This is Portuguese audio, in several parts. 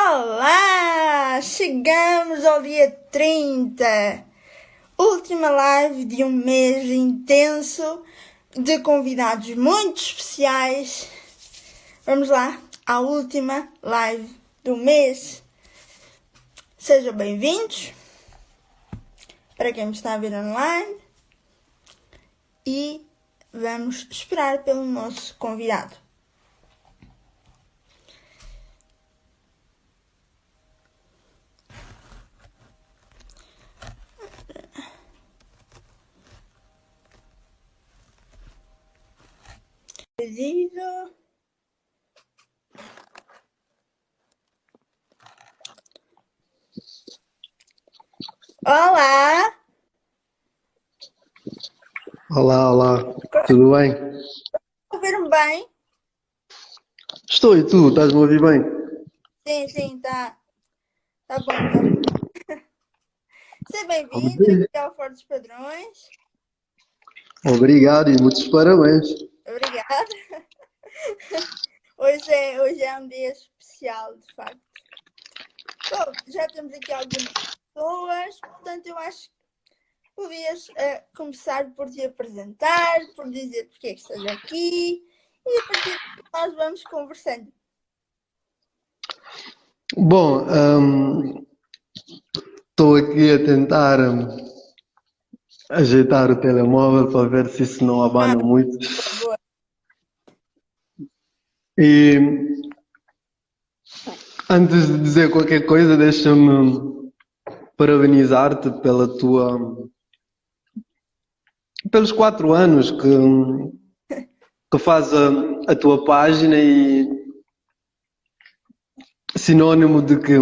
Olá! Chegamos ao dia 30, última live de um mês intenso de convidados muito especiais. Vamos lá, à última live do mês. Sejam bem-vindos para quem me está a ver online e vamos esperar pelo nosso convidado. Pedido. Olá! Olá, tudo bem? Ouviram bem? Estou e tu, estás-me a ouvir bem? Sim, tá bom. Seja bem-vindo aqui ao Fora dos Padrões. Obrigado e muitos parabéns. Obrigada. Hoje é um dia especial, de facto. Bom, já temos aqui algumas pessoas, portanto eu acho que podias começar por te apresentar, por dizer porque é que estás aqui e a partir daí nós vamos conversando. Bom, estou aqui a tentar ajeitar o telemóvel para ver se isso não abana muito. Boa. E antes de dizer qualquer coisa, deixa-me parabenizar-te pelos 4 anos que faz a tua página e sinónimo de que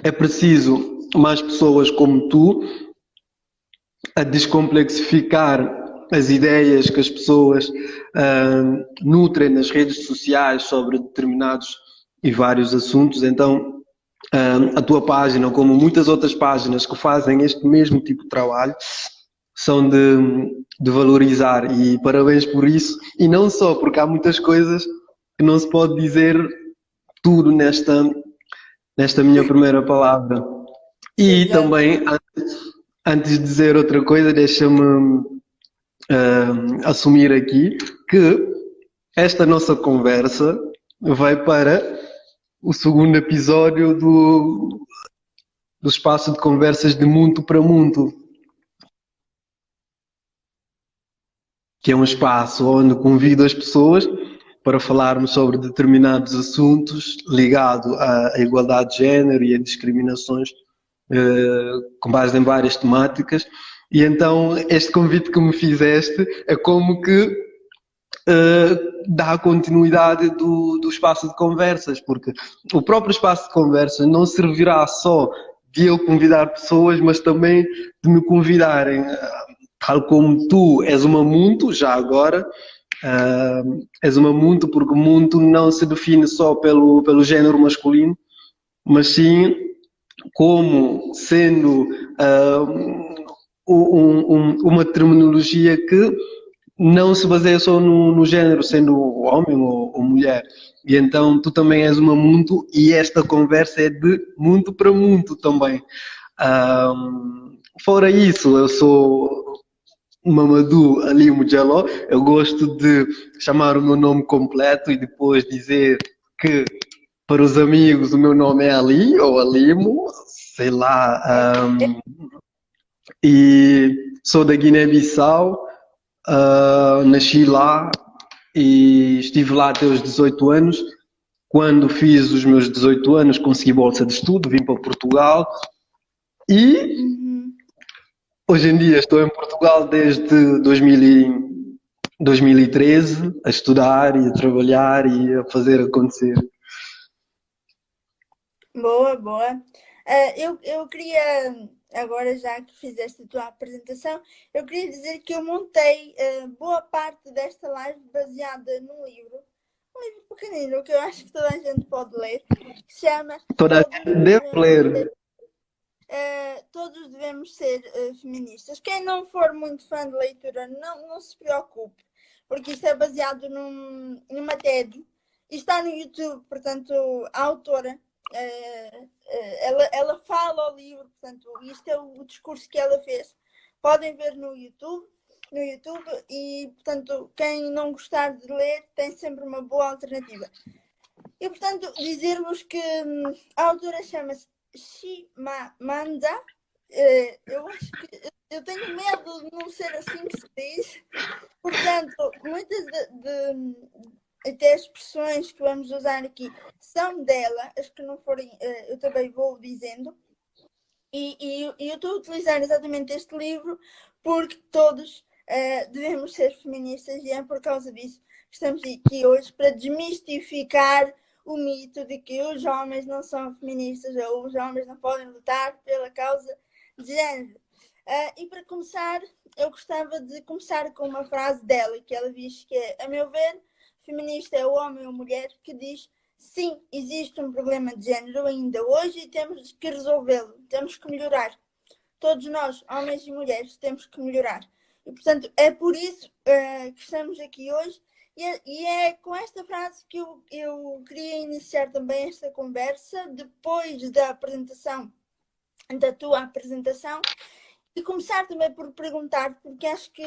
é preciso mais pessoas como tu a descomplexificar as ideias que as pessoas nutrem nas redes sociais sobre determinados e vários assuntos. Então, a tua página, como muitas outras páginas que fazem este mesmo tipo de trabalho, são de valorizar, e parabéns por isso. E não só, porque há muitas coisas que não se pode dizer tudo nesta minha primeira palavra. E Exato. também, antes de dizer outra coisa, deixa-me assumir aqui que esta nossa conversa vai para o segundo episódio do espaço de conversas de Mundo para Mundo, que é um espaço onde convido as pessoas para falarmos sobre determinados assuntos ligados à igualdade de género e a discriminações com base em várias temáticas. E então este convite que me fizeste é como que dá continuidade do espaço de conversas, porque o próprio espaço de conversas não servirá só de eu convidar pessoas, mas também de me convidarem, tal como tu és uma muito, já agora, és uma muito, porque muito não se define só pelo género masculino, mas sim como sendo uma terminologia que não se baseia só no género, sendo homem ou mulher. E então tu também és uma muito, e esta conversa é de muito para muito também. Fora isso, eu sou Mamadou Ali Mujaló. Eu gosto de chamar o meu nome completo e depois dizer que para os amigos o meu nome é Ali ou Alimo, sei lá. E sou da Guiné-Bissau. Nasci lá e estive lá até os 18 anos. Quando fiz os meus 18 anos, consegui bolsa de estudo, vim para Portugal e hoje em dia estou em Portugal desde 2013 a estudar e a trabalhar e a fazer acontecer. Boa. Eu queria, agora já que fizeste a tua apresentação, eu queria dizer que eu montei boa parte desta live baseada num livro pequenino, que eu acho que toda a gente pode ler, que se chama Toda a gente deve ler. Todos Devemos Ser Feministas. Quem não for muito fã de leitura, não se preocupe, porque isto é baseado numa TED e está no YouTube, portanto, a autora ela fala ao livro, portanto, isto é o discurso que ela fez. Podem ver no YouTube e, portanto, quem não gostar de ler tem sempre uma boa alternativa. E, portanto, dizer-vos que a autora chama-se Chimamanda. Eu acho que eu tenho medo de não ser assim que se diz. Portanto, muitas até as expressões que vamos usar aqui são dela, as que não forem, eu também vou dizendo. E eu estou a utilizar exatamente este livro porque todos devemos ser feministas, e é por causa disso que estamos aqui hoje, para desmistificar o mito de que os homens não são feministas ou os homens não podem lutar pela causa de género. E para começar, eu gostava de começar com uma frase dela, que ela diz que é: a meu ver, feminista é o homem ou mulher que diz: sim, existe um problema de género ainda hoje e temos que resolvê-lo, temos que melhorar. Todos nós, homens e mulheres, temos que melhorar. E, portanto, é por isso que estamos aqui hoje. E é com esta frase que eu queria iniciar também esta conversa, depois da apresentação, da tua apresentação, e começar também por perguntar, porque acho que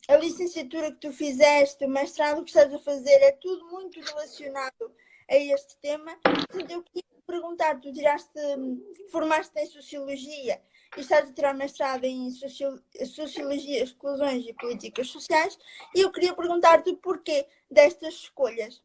a licenciatura que tu fizeste, o mestrado que estás a fazer, é tudo muito relacionado a este tema. Portanto, eu queria perguntar, tu formaste em Sociologia e estás a tirar mestrado em Sociologia, Exclusões e Políticas Sociais, e eu queria perguntar-te o porquê destas escolhas.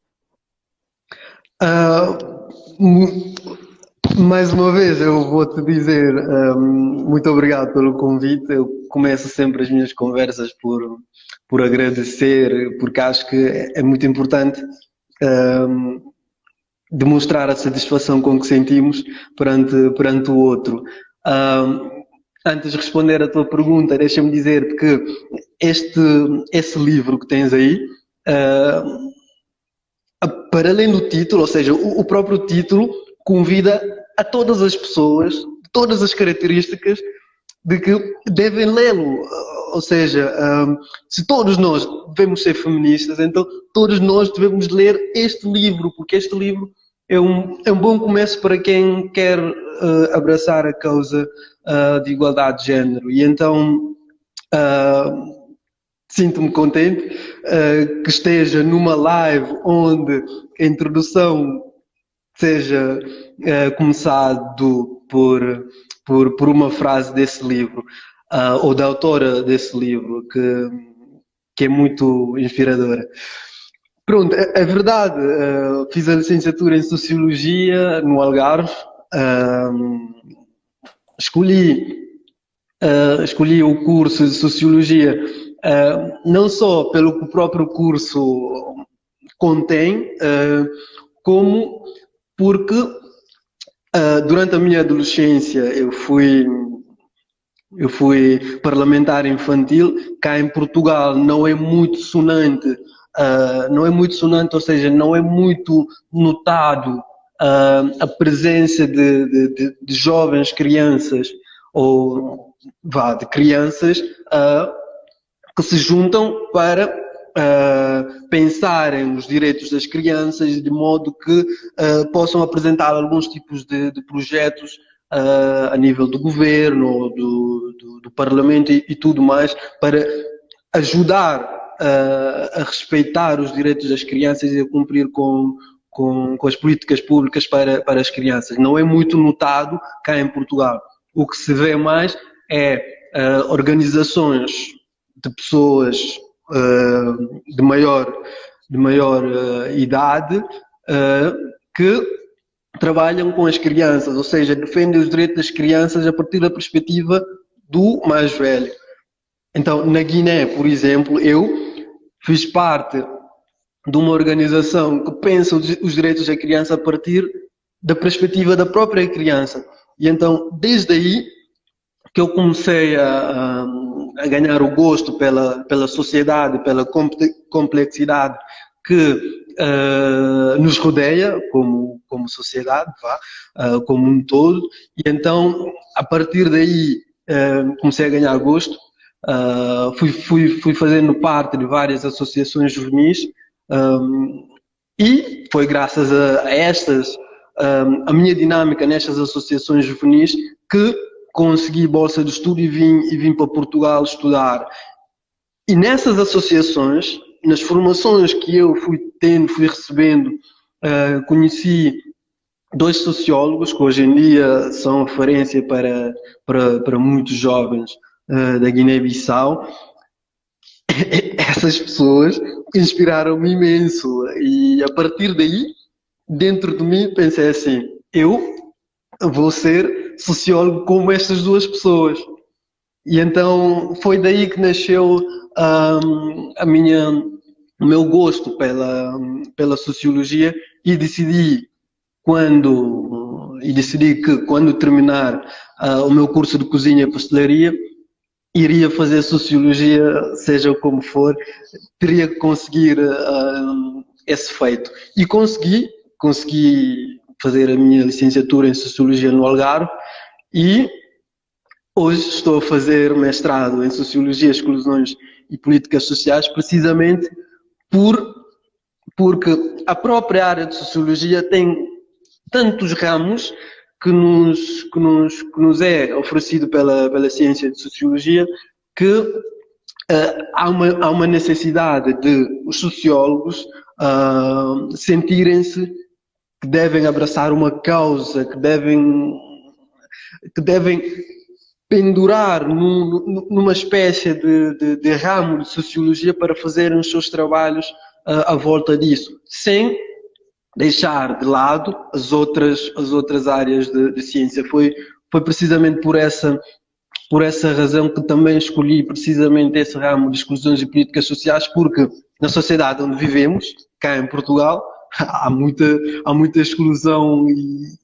Mais uma vez, eu vou-te dizer muito obrigado pelo convite. Eu começo sempre as minhas conversas por agradecer, porque acho que é muito importante demonstrar a satisfação com que sentimos perante o outro. Antes de responder a tua pergunta, deixa-me dizer que esse livro que tens aí, para além do título, ou seja, o próprio título convida a todas as pessoas, todas as características, de que devem lê-lo. Ou seja, se todos nós devemos ser feministas, então todos nós devemos ler este livro, porque este livro é um bom começo para quem quer abraçar a causa de igualdade de género. E então sinto-me contente que esteja numa live onde a introdução seja começado por uma frase desse livro, ou da autora desse livro, que é muito inspiradora. Pronto, é verdade, fiz a licenciatura em Sociologia no Algarve, escolhi o curso de Sociologia não só pelo que o próprio curso contém, como porque durante a minha adolescência eu fui parlamentar infantil. Cá em Portugal não é muito sonante, ou seja, não é muito notado a presença de jovens crianças, ou de crianças que se juntam para pensarem nos direitos das crianças, de modo que possam apresentar alguns tipos de projetos a nível do governo, do parlamento e tudo mais, para ajudar a respeitar os direitos das crianças e a cumprir com as políticas públicas para as crianças. Não é muito notado cá em Portugal. O que se vê mais é organizações de pessoas de maior idade que trabalham com as crianças, ou seja, defendem os direitos das crianças a partir da perspectiva do mais velho. Então, na Guiné, por exemplo, eu fiz parte de uma organização que pensa os direitos da criança a partir da perspectiva da própria criança. E então, desde aí que eu comecei a ganhar o gosto pela sociedade, pela complexidade que nos rodeia como sociedade, como um todo. E então, a partir daí, comecei a ganhar gosto. Fui fazendo parte de várias associações juvenis, e foi graças a estas a minha dinâmica nestas associações juvenis, que consegui bolsa de estudo e vim para Portugal estudar. E nessas associações, nas formações que eu fui tendo, fui recebendo, conheci dois sociólogos que hoje em dia são referência para muitos jovens da Guiné-Bissau. Essas pessoas inspiraram-me imenso e a partir daí, dentro de mim, pensei assim, eu vou ser sociólogo como estas duas pessoas. E então foi daí que nasceu o meu gosto pela sociologia e decidi que quando terminar o meu curso de cozinha e pastelaria, iria fazer sociologia, seja como for, teria que conseguir esse feito. E consegui fazer a minha licenciatura em sociologia no Algarve e hoje estou a fazer mestrado em sociologia, exclusões e políticas sociais, precisamente porque a própria área de sociologia tem tantos ramos que nos é oferecido pela ciência de sociologia que há uma necessidade de os sociólogos sentirem-se que devem abraçar uma causa, que devem pendurar numa espécie de ramo de sociologia para fazerem os seus trabalhos à volta disso, sem deixar de lado as outras áreas de ciência. Foi precisamente por essa razão que também escolhi precisamente esse ramo de exclusões e políticas sociais, porque na sociedade onde vivemos, cá em Portugal, há muita exclusão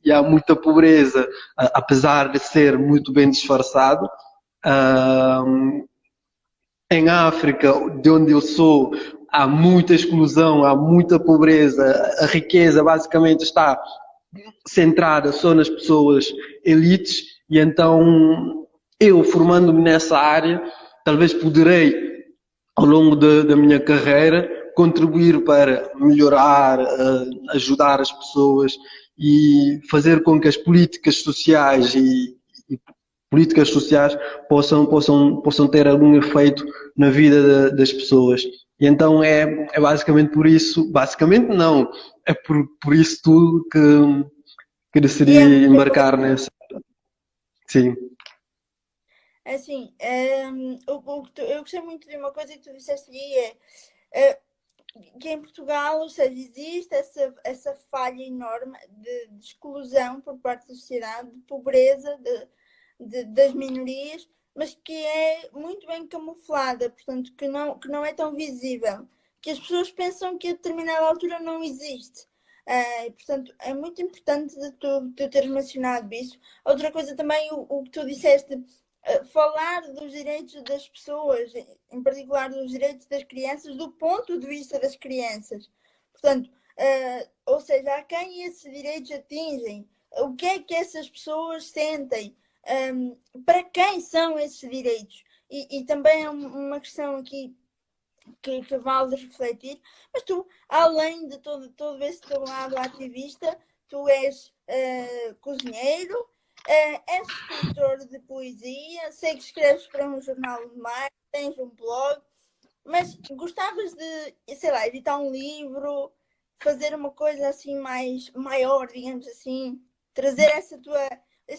e há muita pobreza, apesar de ser muito bem disfarçado. Em África, de onde eu sou, há muita exclusão, há muita pobreza, a riqueza basicamente está centrada só nas pessoas elites, e então eu, formando-me nessa área, talvez poderei, ao longo da minha carreira, contribuir para melhorar, ajudar as pessoas e fazer com que as políticas sociais e políticas sociais possam ter algum efeito na vida das pessoas. E então é basicamente por isso, basicamente não, é por isso tudo que decidi embarcar nessa. Sim. Assim, eu gostei muito de uma coisa que tu disseste ali, que em Portugal, ou seja, existe essa falha enorme de exclusão por parte da sociedade, de pobreza das minorias, mas que é muito bem camuflada, portanto, que não é tão visível, que as pessoas pensam que a determinada altura não existe. E, portanto, é muito importante de tu teres mencionado isso. Outra coisa também, o que tu disseste, falar dos direitos das pessoas, em particular dos direitos das crianças, do ponto de vista das crianças. Portanto, ou seja, a quem esses direitos atingem, o que é que essas pessoas sentem, para quem são esses direitos. E também é uma questão aqui que vale refletir, mas tu, além de todo esse teu lado ativista, tu és cozinheiro, és escritor de poesia, sei que escreves para um jornal de marketing, tens um blog, mas gostavas de, sei lá, editar um livro, fazer uma coisa assim maior, digamos assim, trazer esse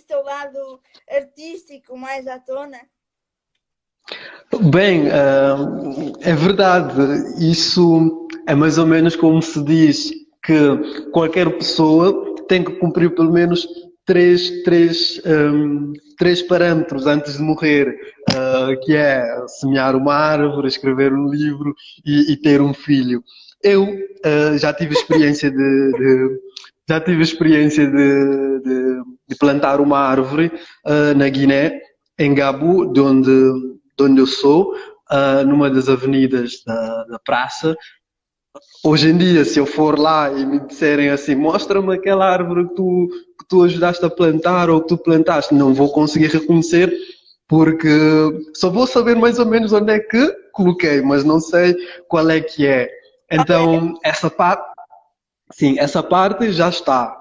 teu lado artístico mais à tona? Bem, é verdade. Isso é mais ou menos como se diz que qualquer pessoa tem que cumprir pelo menos três parâmetros antes de morrer, que é semear uma árvore, escrever um livro e ter um filho. Eu já tive experiência de plantar uma árvore na Guiné, em Gabu, de onde eu sou, numa das avenidas da praça. Hoje em dia, se eu for lá e me disserem assim, mostra-me aquela árvore que tu ajudaste a plantar ou que tu plantaste, não vou conseguir reconhecer, porque só vou saber mais ou menos onde é que coloquei, mas não sei qual é que é. Então, essa parte já está.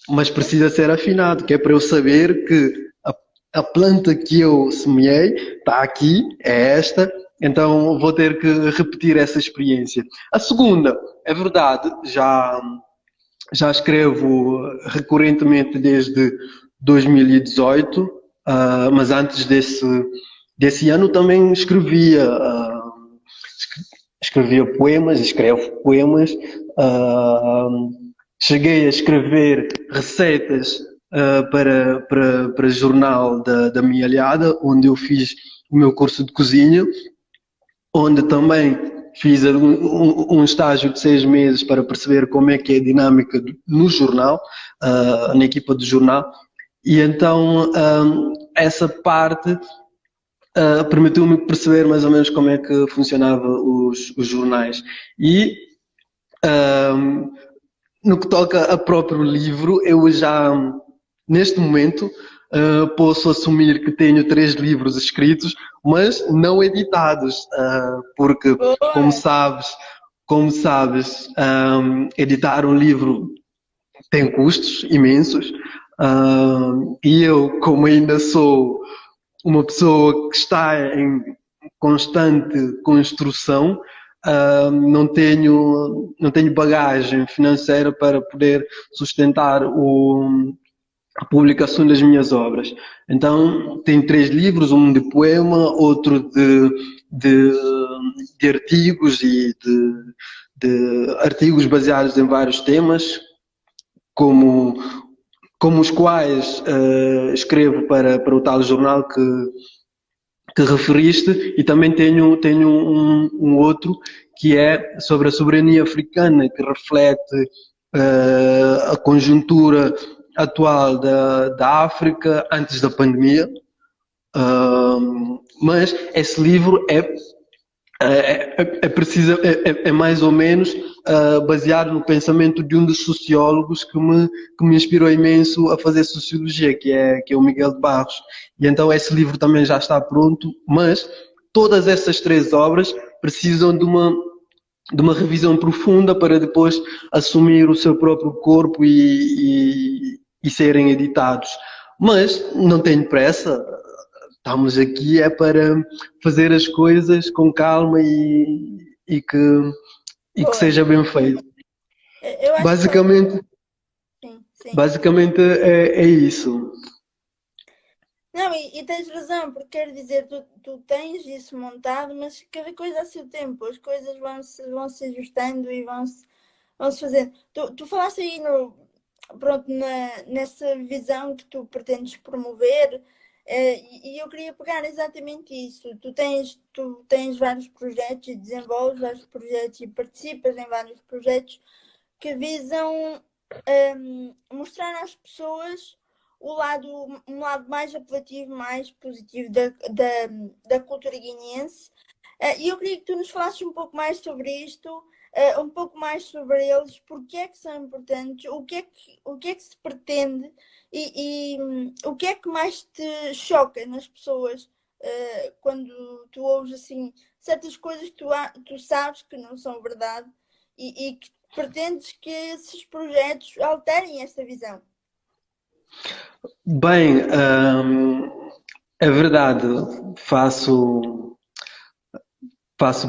mas precisa ser afinado, que é para eu saber que a planta que eu semeei está aqui, é esta, então vou ter que repetir essa experiência. A segunda, é verdade, já escrevo recorrentemente desde 2018, mas antes desse ano também escrevia poemas, escrevo poemas, cheguei a escrever receitas para jornal da minha alhada, onde eu fiz o meu curso de cozinha, onde também fiz um estágio de 6 meses para perceber como é que é a dinâmica no jornal, na equipa do jornal, e então essa parte permitiu-me perceber mais ou menos como é que funcionava os jornais. E no que toca a próprio livro, eu já, neste momento, posso assumir que tenho 3 livros escritos, mas não editados, porque, como sabes, editar um livro tem custos imensos, e eu, como ainda sou uma pessoa que está em constante construção, não tenho bagagem financeira para poder sustentar a publicação das minhas obras. Então, tenho 3 livros, um de poema, outro de artigos e de artigos baseados em vários temas, como os quais escrevo para o tal jornal que referiste, e também tenho um outro que é sobre a soberania africana, que reflete a conjuntura atual da África antes da pandemia. Mas esse livro é mais ou menos baseado no pensamento de um dos sociólogos que me inspirou imenso a fazer sociologia, que é o Miguel de Barros. E então esse livro também já está pronto, mas todas essas 3 obras precisam de uma revisão profunda para depois assumir o seu próprio corpo e serem editados. Mas não tenho pressa. Estamos aqui para fazer as coisas com calma e que seja bem feito. Eu acho basicamente, sim. basicamente é isso. Não, e tens razão, porque quero dizer, tu tens isso montado, mas cada coisa a seu tempo, as coisas vão se ajustando e vão-se fazendo. Tu falaste aí nessa visão que tu pretendes promover, e eu queria pegar exatamente isso. Tu tens vários projetos e desenvolves vários projetos e participas em vários projetos que visam mostrar às pessoas um lado mais apelativo, mais positivo da cultura guineense. E eu queria que tu nos falasses um pouco mais sobre isto, um pouco mais sobre eles, porque é que são importantes, o que é que se pretende e o que é que mais te choca nas pessoas quando tu ouves assim certas coisas que tu sabes que não são verdade e que pretendes que esses projetos alterem esta visão. Bem, é verdade, faço parte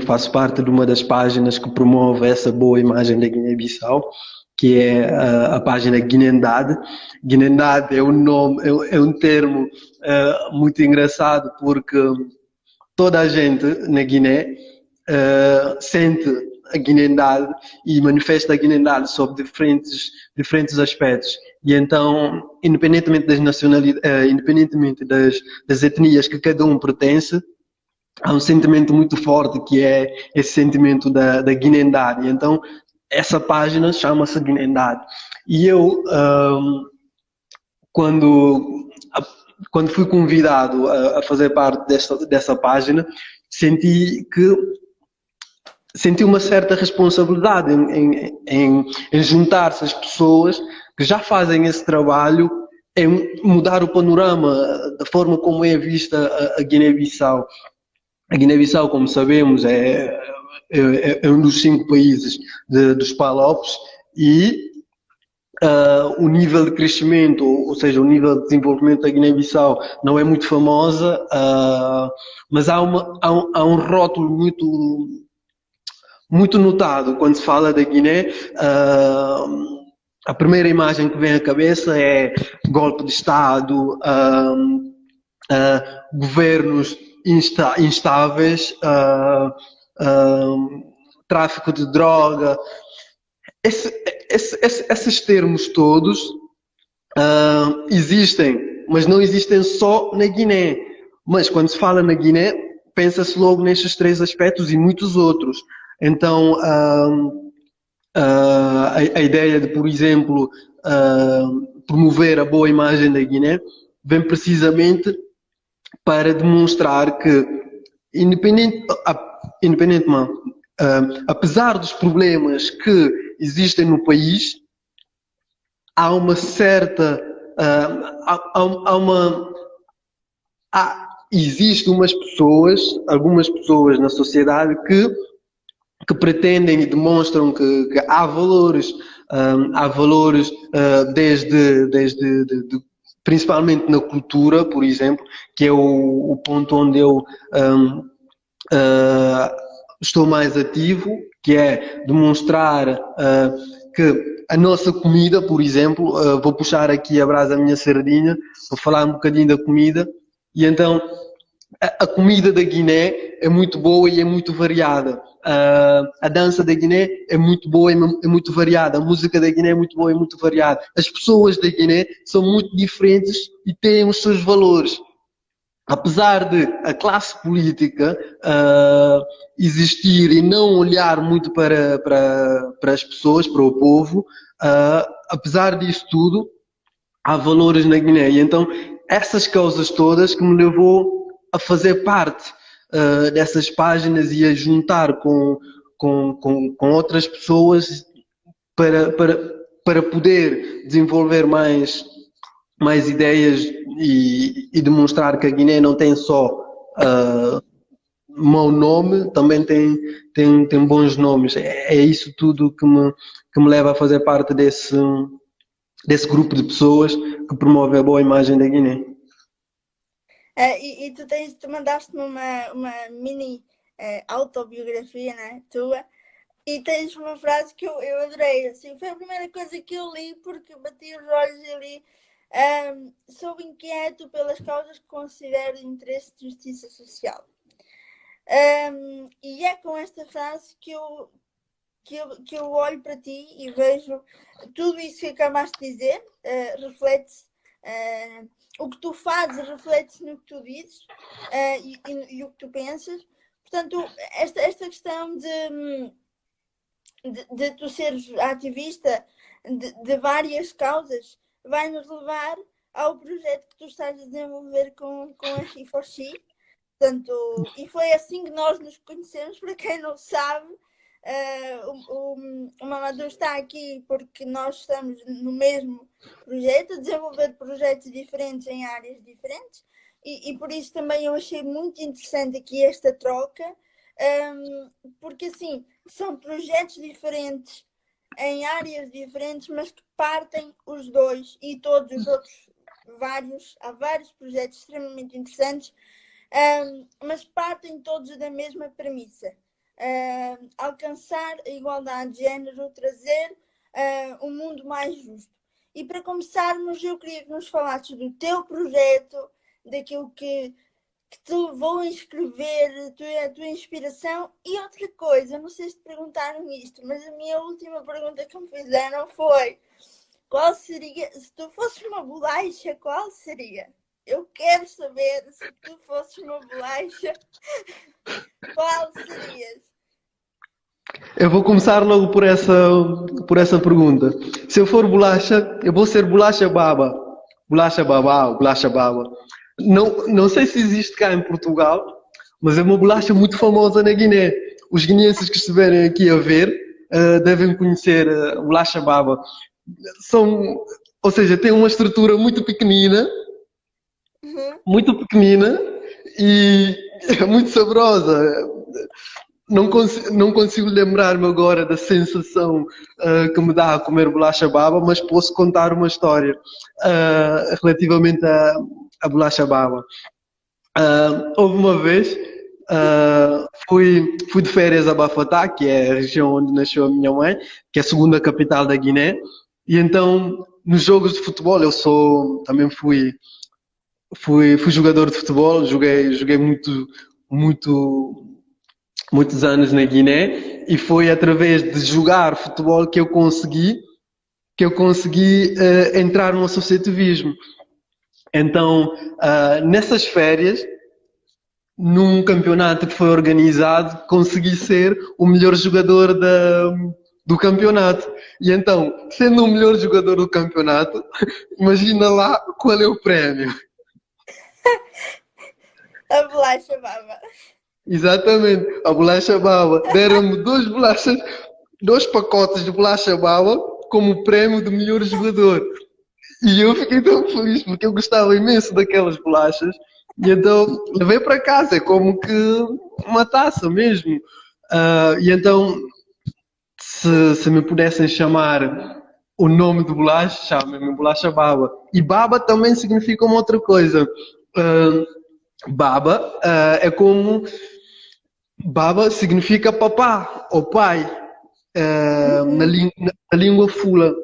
faço parte de uma das páginas que promove essa boa imagem da Guiné-Bissau, que é a página Guinendade. Guinendade é um nome, é um termo muito engraçado, porque toda a gente na Guiné sente a guinendade e manifesta a guinendade sob diferentes aspectos. E então, independentemente das nacionalidades, independentemente das etnias que cada um pertence, há um sentimento muito forte que é esse sentimento da guinendade. E então, essa página chama-se Guinendade. E eu, quando fui convidado a fazer parte dessa página, senti uma certa responsabilidade em juntar-se às pessoas que já fazem esse trabalho, em mudar o panorama da forma como é vista a Guiné-Bissau. A Guiné-Bissau, como sabemos, é é um dos 5 países dos PALOPs e o nível de crescimento, ou seja, o nível de desenvolvimento da Guiné-Bissau não é muito famosa, mas há um rótulo muito notado quando se fala da Guiné. A primeira imagem que vem à cabeça é golpe de Estado, governos instáveis, tráfico de droga. Esses termos todos existem, mas não existem só na Guiné. Mas quando se fala na Guiné, pensa-se logo nestes 3 aspectos e muitos outros. Então, a ideia de, por exemplo, promover a boa imagem da Guiné vem precisamente para demonstrar que, independentemente, apesar dos problemas que existem no país, há uma certa existem algumas pessoas na sociedade que pretendem e demonstram que há valores principalmente na cultura, por exemplo, que é o ponto onde eu estou mais ativo, que é demonstrar que a nossa comida, por exemplo, vou puxar aqui a brasa da minha sardinha, vou falar um bocadinho da comida, e então a comida da Guiné é muito boa e é muito variada. A dança da Guiné é muito boa e é muito variada. A música da Guiné é muito boa e muito variada. As pessoas da Guiné são muito diferentes e têm os seus valores. Apesar de a classe política existir e não olhar muito para as pessoas, para o povo, apesar disso tudo, há valores na Guiné. E então, essas causas todas que me levou a fazer parte dessas páginas e a juntar com outras pessoas para poder desenvolver mais ideias e demonstrar que a Guiné não tem só mau nome, também tem bons nomes. É isso tudo que me leva a fazer parte desse grupo de pessoas que promove a boa imagem da Guiné. E tu mandaste-me uma mini autobiografia, né, tua, e tens uma frase que eu adorei. Assim, foi a primeira coisa que eu li, porque bati os olhos e li: sou inquieto pelas causas que considero de interesse de justiça social. E é com esta frase que eu olho para ti e vejo tudo isso que acabaste de dizer, reflete-se. O que tu fazes reflete-se no que tu dizes e o que tu pensas. Portanto, esta questão de tu seres ativista de várias causas vai-nos levar ao projeto que tu estás a desenvolver com a He4She. Portanto, e foi assim que nós nos conhecemos. Para quem não sabe, o Mamadou está aqui porque nós estamos no mesmo projeto, a desenvolver projetos diferentes em áreas diferentes, e por isso também eu achei muito interessante aqui esta troca, porque assim, são projetos diferentes em áreas diferentes, mas que partem os dois e todos os outros há vários projetos extremamente interessantes, mas partem todos da mesma premissa: alcançar a igualdade de género, trazer um mundo mais justo. E para começarmos, eu queria que nos falasses do teu projeto, daquilo que te levou a escrever, a tua inspiração. E outra coisa, não sei se te perguntaram isto, mas a minha última pergunta que me fizeram foi: qual seria, se tu fosses uma bolacha, qual seria? Eu quero saber, se tu fosses uma bolacha, qual serias? Eu vou começar logo por essa pergunta. Se eu for bolacha, eu vou ser bolacha baba. Bolacha babá, bolacha baba. Não sei se existe cá em Portugal, mas é uma bolacha muito famosa na Guiné. Os guineenses que estiverem aqui a ver devem conhecer a bolacha baba. Ou seja, tem uma estrutura muito pequenina e é muito saborosa. não consigo lembrar-me agora da sensação que me dá a comer bolacha baba, mas posso contar uma história relativamente à bolacha baba. Houve uma vez, fui de férias a Bafatá, que é a região onde nasceu a minha mãe, que é a segunda capital da Guiné, e então nos jogos de futebol também fui jogador de futebol, joguei muitos anos na Guiné, e foi através de jogar futebol que eu consegui entrar no associativismo. Então, nessas férias, num campeonato que foi organizado, consegui ser o melhor jogador do campeonato. E então, sendo o melhor jogador do campeonato, imagina lá qual é o prémio. A bolacha baba. Exatamente, a bolacha baba. Deram-me dois pacotes de bolacha baba como prémio de melhor jogador. E eu fiquei tão feliz porque eu gostava imenso daquelas bolachas. E então levei para casa, é como que uma taça mesmo. E então, se me pudessem chamar o nome de bolacha, chamem-me bolacha baba. E baba também significa uma outra coisa. Baba é como. Baba significa papá ou pai na língua fula.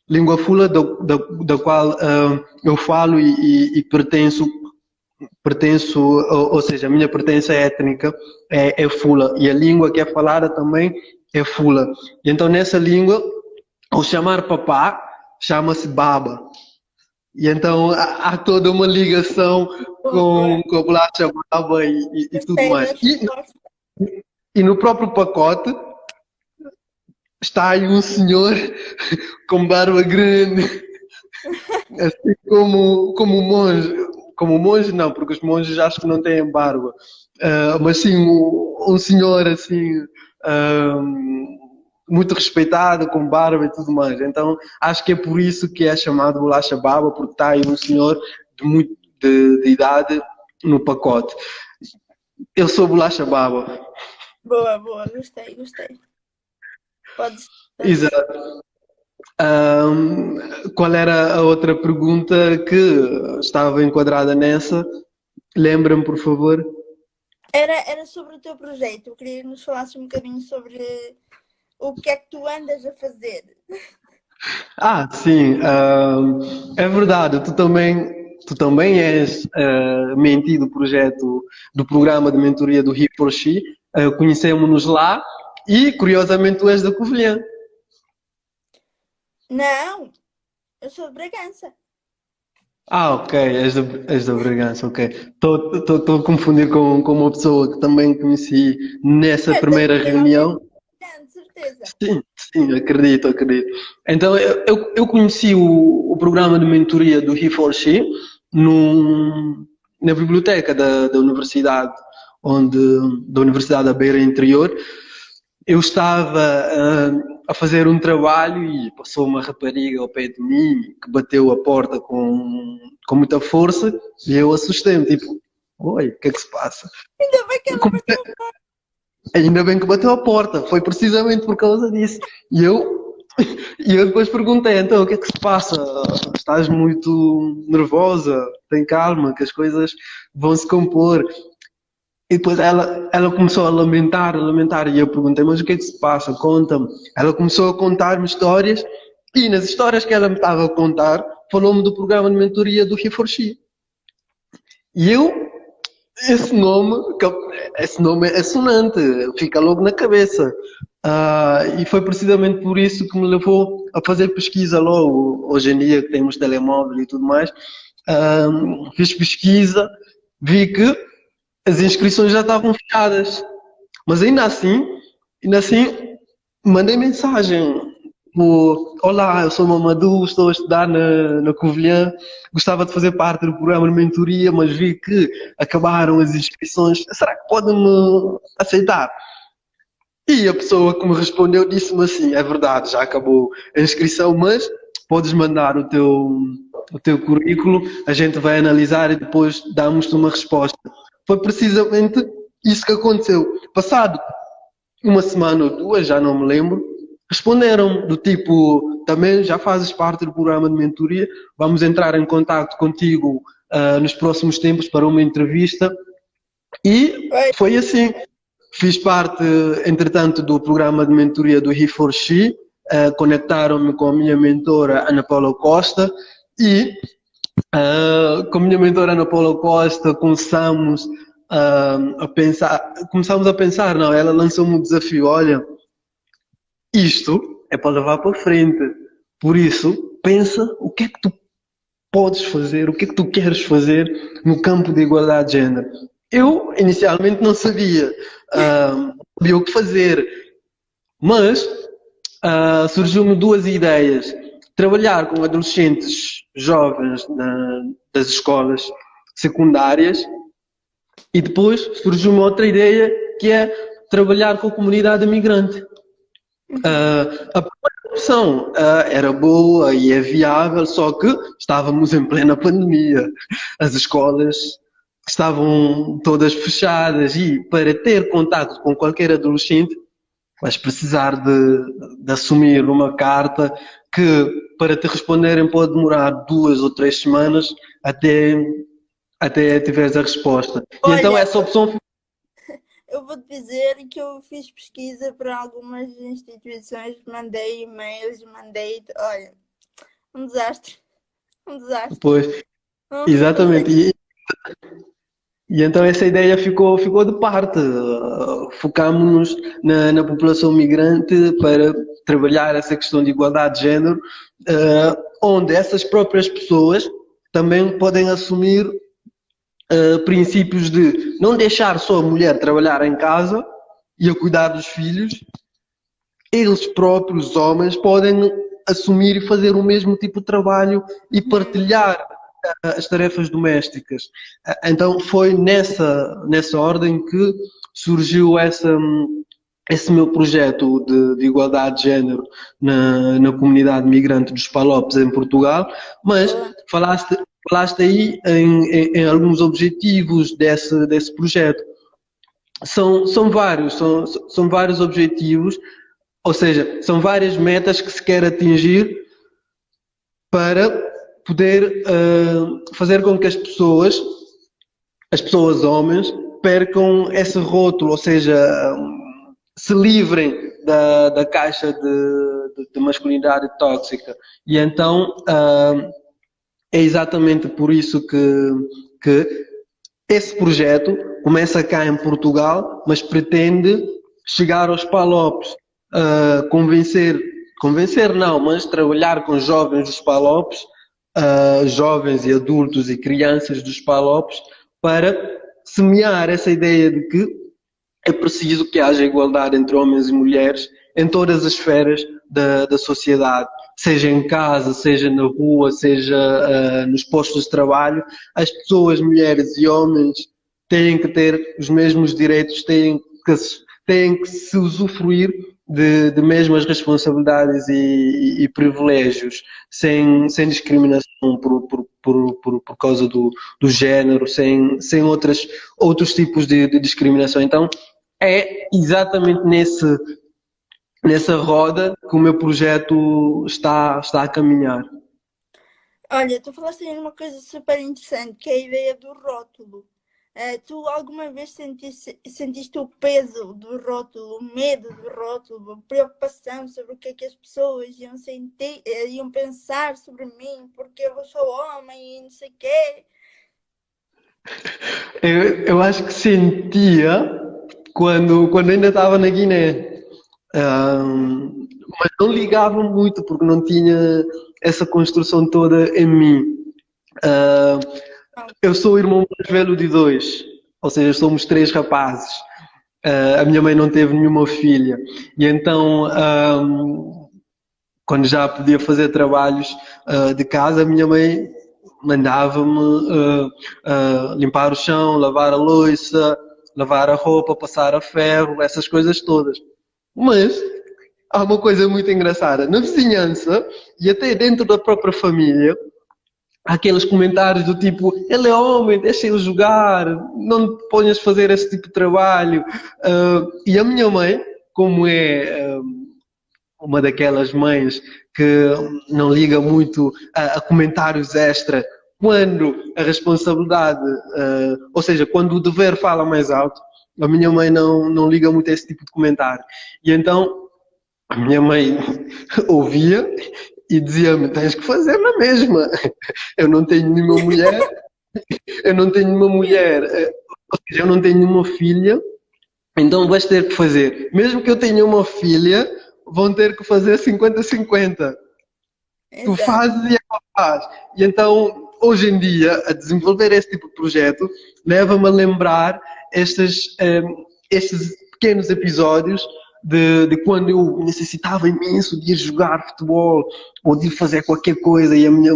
Língua fula da qual eu falo e pertenço, ou seja, a minha pertença étnica é fula. E a língua que é falada também é fula. E então nessa língua, ao chamar papá, chama-se baba. E então há toda uma ligação com a bolacha baba e tudo mais. E no próprio pacote está aí um senhor com barba grande, assim como monge. Como monge não, porque os monges acho que não têm barba. Mas sim um senhor assim muito respeitado, com barba e tudo mais. Então acho que é por isso que é chamado bolacha baba, porque está aí um senhor de idade no pacote. Eu sou bolacha baba. Boa, gostei. Podes. Exato. Qual era a outra pergunta que estava enquadrada nessa? Lembra-me, por favor. Era sobre o teu projeto. Eu queria que nos falasses um bocadinho sobre o que é que tu andas a fazer. Sim. É verdade. Tu também és mentee do projeto, do programa de mentoria do He4She. Conhecemos-nos lá e, curiosamente, tu és da Covilhã. Não, eu sou de Bragança. Ok, és da Bragança, ok. Estou a confundir com uma pessoa que também conheci nessa primeira reunião. De certeza. Sim, acredito. Então, eu conheci o programa de mentoria do He4She na biblioteca da Universidade, da Universidade da Beira Interior. Eu estava a fazer um trabalho e passou uma rapariga ao pé de mim que bateu a porta com muita força e eu assustei-me, tipo, oi, o que é que se passa? Ainda bem que ela bateu a porta. Ainda bem que bateu a porta, foi precisamente por causa disso. E eu depois perguntei, então, o que é que se passa? Estás muito nervosa? Tem calma, que as coisas vão se compor. E depois ela começou a lamentar, e eu perguntei, mas o que é que se passa? Conta-me. Ela começou a contar-me histórias, e nas histórias que ela me estava a contar, falou-me do programa de mentoria do He4She. E esse nome é sonante, fica logo na cabeça. E foi precisamente por isso que me levou a fazer pesquisa logo. Hoje em dia que temos telemóvel e tudo mais, fiz pesquisa, vi que as inscrições já estavam fechadas, mas ainda assim mandei mensagem. Olá, eu sou Mamadou, estou a estudar na Covilhã, gostava de fazer parte do programa de mentoria, mas vi que acabaram as inscrições, será que podem-me aceitar? E a pessoa que me respondeu disse-me assim, é verdade, já acabou a inscrição, mas podes mandar o teu currículo, a gente vai analisar e depois damos-te uma resposta. Foi precisamente isso que aconteceu. Passado uma semana ou duas, já não me lembro, responderam do tipo, também já fazes parte do programa de mentoria, vamos entrar em contato contigo nos próximos tempos para uma entrevista. E Oi. foi assim. Fiz parte, entretanto, do programa de mentoria do He4She, conectaram-me com a minha mentora Ana Paula Costa e com a minha mentora Ana Paula Costa começamos a pensar, não, ela lançou-me um desafio, olha, isto é para levar para frente, por isso, pensa o que é que tu podes fazer, o que é que tu queres fazer no campo de igualdade de género. Eu, inicialmente, não sabia, sabia o que fazer, mas surgiu-me duas ideias. Trabalhar com adolescentes jovens das escolas secundárias e depois surgiu-me outra ideia que é trabalhar com a comunidade imigrante. A primeira opção era boa e é viável, só que estávamos em plena pandemia. As escolas estavam todas fechadas e para ter contato com qualquer adolescente vais precisar de assumir uma carta que para te responderem pode demorar 2 ou 3 semanas até tiveres a resposta. E então Olha, essa opção eu vou te dizer que eu fiz pesquisa para algumas instituições, mandei e-mails, olha, um desastre, um desastre. depois, Não exatamente. consegui. E então essa ideia ficou de parte. Focámos-nos na população migrante para trabalhar essa questão de igualdade de género, onde essas próprias pessoas também podem assumir princípios de não deixar só a mulher trabalhar em casa e a cuidar dos filhos. Eles próprios, homens, podem assumir e fazer o mesmo tipo de trabalho e partilhar as tarefas domésticas. Então foi nessa ordem que surgiu esse meu projeto de igualdade de género na comunidade migrante dos Palopes em Portugal, mas falaste aí em alguns objetivos desse projeto. São vários objetivos, ou seja, são várias metas que se quer atingir para poder fazer com que as pessoas homens, percam esse rótulo, ou seja, se livrem da caixa de masculinidade tóxica. E então é exatamente por isso que esse projeto começa cá em Portugal, mas pretende chegar aos Palopes, convencer não, mas trabalhar com jovens dos Palopes, jovens e adultos e crianças dos Palopes, para semear essa ideia de que é preciso que haja igualdade entre homens e mulheres em todas as esferas da sociedade, seja em casa, seja na rua, seja nos postos de trabalho. As pessoas, mulheres e homens, têm que ter os mesmos direitos, têm que se usufruir de mesmas responsabilidades e privilégios, sem discriminação por causa do género, sem outros tipos de discriminação. Então, é exatamente nessa roda que o meu projeto está a caminhar. Olha, tu falaste aí uma coisa super interessante, que é a ideia do rótulo. Tu alguma vez sentiste o peso do rótulo, o medo do rótulo, a preocupação sobre o que é que as pessoas iam sentir, iam pensar sobre mim, porque eu sou homem e não sei o quê? Eu acho que sentia quando ainda estava na Guiné. Mas não ligava muito porque não tinha essa construção toda em mim. Eu sou o irmão mais velho de 2, ou seja, somos 3 rapazes. A minha mãe não teve nenhuma filha e então quando já podia fazer trabalhos de casa, a minha mãe mandava-me limpar o chão, lavar a louça, lavar a roupa, passar a ferro, essas coisas todas. Mas há uma coisa muito engraçada. Na vizinhança e até dentro da própria família, há aqueles comentários do tipo: ele é homem, deixa ele jogar, não te ponhas a fazer esse tipo de trabalho. E a minha mãe, como é uma daquelas mães que não liga muito a comentários extra quando a responsabilidade, ou seja, quando o dever fala mais alto. A minha mãe não liga muito a esse tipo de comentário. E então a minha mãe ouvia e dizia-me: tens que fazer na mesma. Eu não tenho nenhuma mulher, eu não tenho nenhuma mulher, ou seja, eu não tenho nenhuma filha, então vais ter que fazer. Mesmo que eu tenha uma filha, vão ter que fazer 50-50. Tu Exato. fazes e ela faz. E então, hoje em dia, a desenvolver esse tipo de projeto leva-me a lembrar estes pequenos episódios de quando eu necessitava imenso de ir jogar futebol ou de ir fazer qualquer coisa e a minha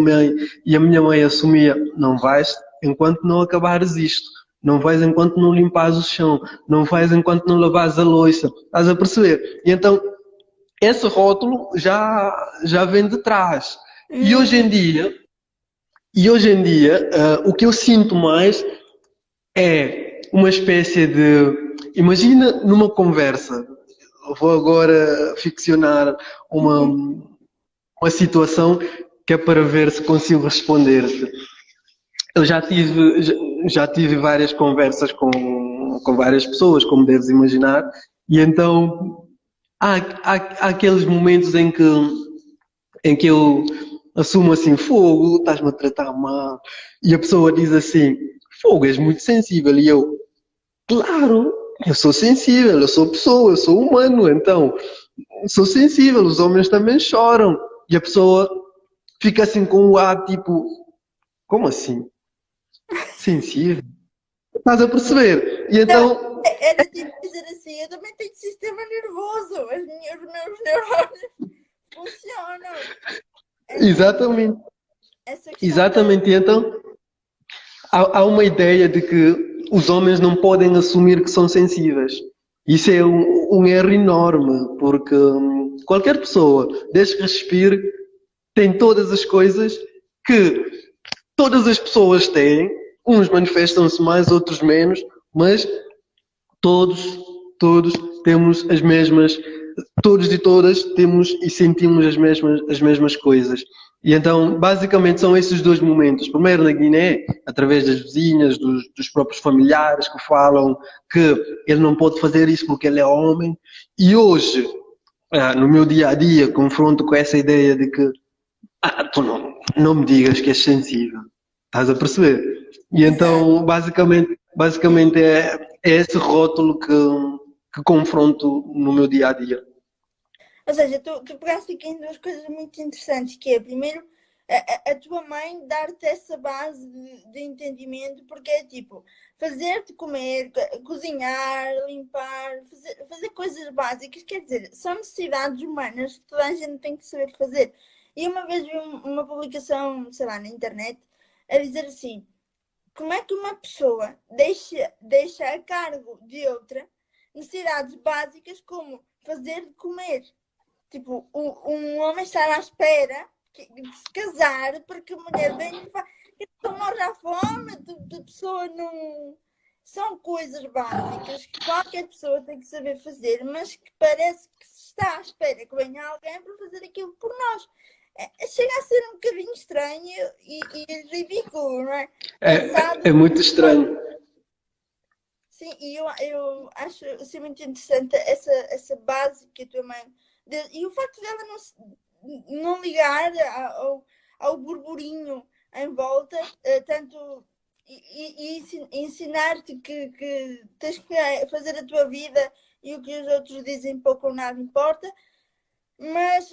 mãe assumia: não vais enquanto não acabares isto, não vais enquanto não limpares o chão, não vais enquanto não lavares a louça. Estás a perceber? E então esse rótulo já vem de trás. E hoje em Hum, dia, o que eu sinto mais é uma espécie de. Imagina numa conversa, eu vou agora ficcionar uhum. uma situação que é para ver se consigo responder-te. Eu já tive várias conversas com várias pessoas, como deves imaginar, e então há aqueles momentos em que eu assumo assim: fogo, estás-me a tratar mal. E a pessoa diz assim: fogo, és muito sensível. E eu: claro, eu sou sensível, eu sou pessoa, eu sou humano, então sou sensível, os homens também choram. E a pessoa fica assim com o ar tipo: como assim? Sensível? Estás a perceber? E Não, então, era tipo dizer assim, eu também tenho sistema nervoso, os meus neurônios funcionam. Então, exatamente, essa questão da. exatamente. E então, há uma ideia de que os homens não podem assumir que são sensíveis. Isso é um erro enorme, porque qualquer pessoa, desde que respire, tem todas as coisas que todas as pessoas têm. Uns manifestam-se mais, outros menos, mas todos, todos temos as mesmas, todos e todas temos e sentimos as mesmas coisas. E então, basicamente, são esses dois momentos. Primeiro, na Guiné, através das vizinhas, dos próprios familiares que falam que ele não pode fazer isso porque ele é homem. E hoje, no meu dia a dia, confronto com essa ideia de que tu não me digas que és sensível. Estás a perceber? E Exato. então, basicamente é esse rótulo que confronto no meu dia a dia. Ou seja, tu pegaste aqui em duas coisas muito interessantes, que é, primeiro, a tua mãe dar-te essa base de entendimento, porque é tipo, fazer-te comer, cozinhar, limpar, fazer coisas básicas, quer dizer, são necessidades humanas que toda a gente tem que saber fazer. E uma vez vi uma publicação, sei lá, na internet, a dizer assim, como é que uma pessoa deixa a cargo de outra necessidades básicas como fazer de comer? Tipo, um homem estar à espera de se casar porque a mulher vem e faz. Então morre à fome, de pessoa não. São coisas básicas que qualquer pessoa tem que saber fazer, mas que parece que se está à espera que venha alguém para fazer aquilo por nós. Chega a ser um bocadinho estranho e ridículo, não é? Pensado. É muito estranho. Sim, e eu acho assim, muito interessante essa base que a tua mãe. E o facto dela não ligar ao burburinho em volta, tanto. E ensinar-te que tens que fazer a tua vida e o que os outros dizem pouco ou nada importa, mas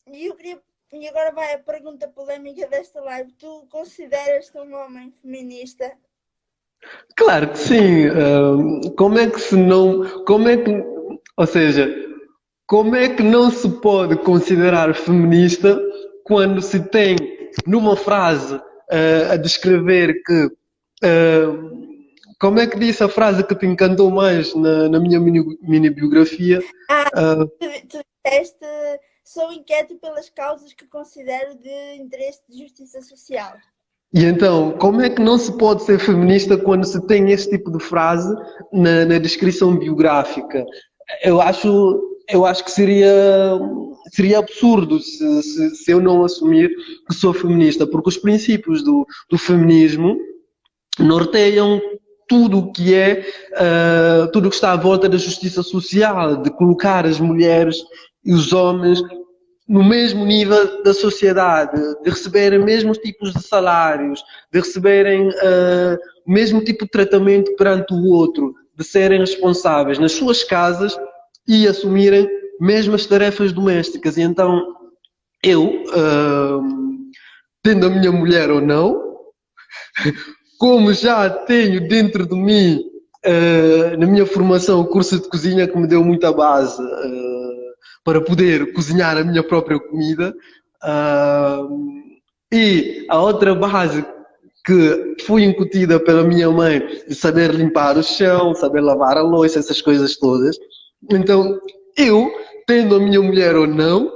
eu queria. E agora vai a pergunta polémica desta live. Tu consideras-te um homem feminista? Claro que sim. Como é que se não. Como é que. Ou seja, como é que não se pode considerar feminista quando se tem numa frase a descrever que. Como é que disse a frase que te encantou mais na minha mini biografia? Ah, tu disseste, sou inquieto pelas causas que considero de interesse de justiça social. E então, como é que não se pode ser feminista quando se tem esse tipo de frase na descrição biográfica? eu acho que seria absurdo se eu não assumir que sou feminista, porque os princípios do feminismo norteiam tudo o que é, tudo o que está à volta da justiça social, de colocar as mulheres e os homens no mesmo nível da sociedade, de receberem mesmos tipos de salários, de receberem o mesmo tipo de tratamento perante o outro, de serem responsáveis nas suas casas e assumirem mesmo as tarefas domésticas. E então eu, tendo a minha mulher ou não, como já tenho dentro de mim, na minha formação, o curso de cozinha que me deu muita base para poder cozinhar a minha própria comida, e a outra base que foi incutida pela minha mãe de saber limpar o chão, saber lavar a louça, essas coisas todas. Então, eu, tendo a minha mulher ou não,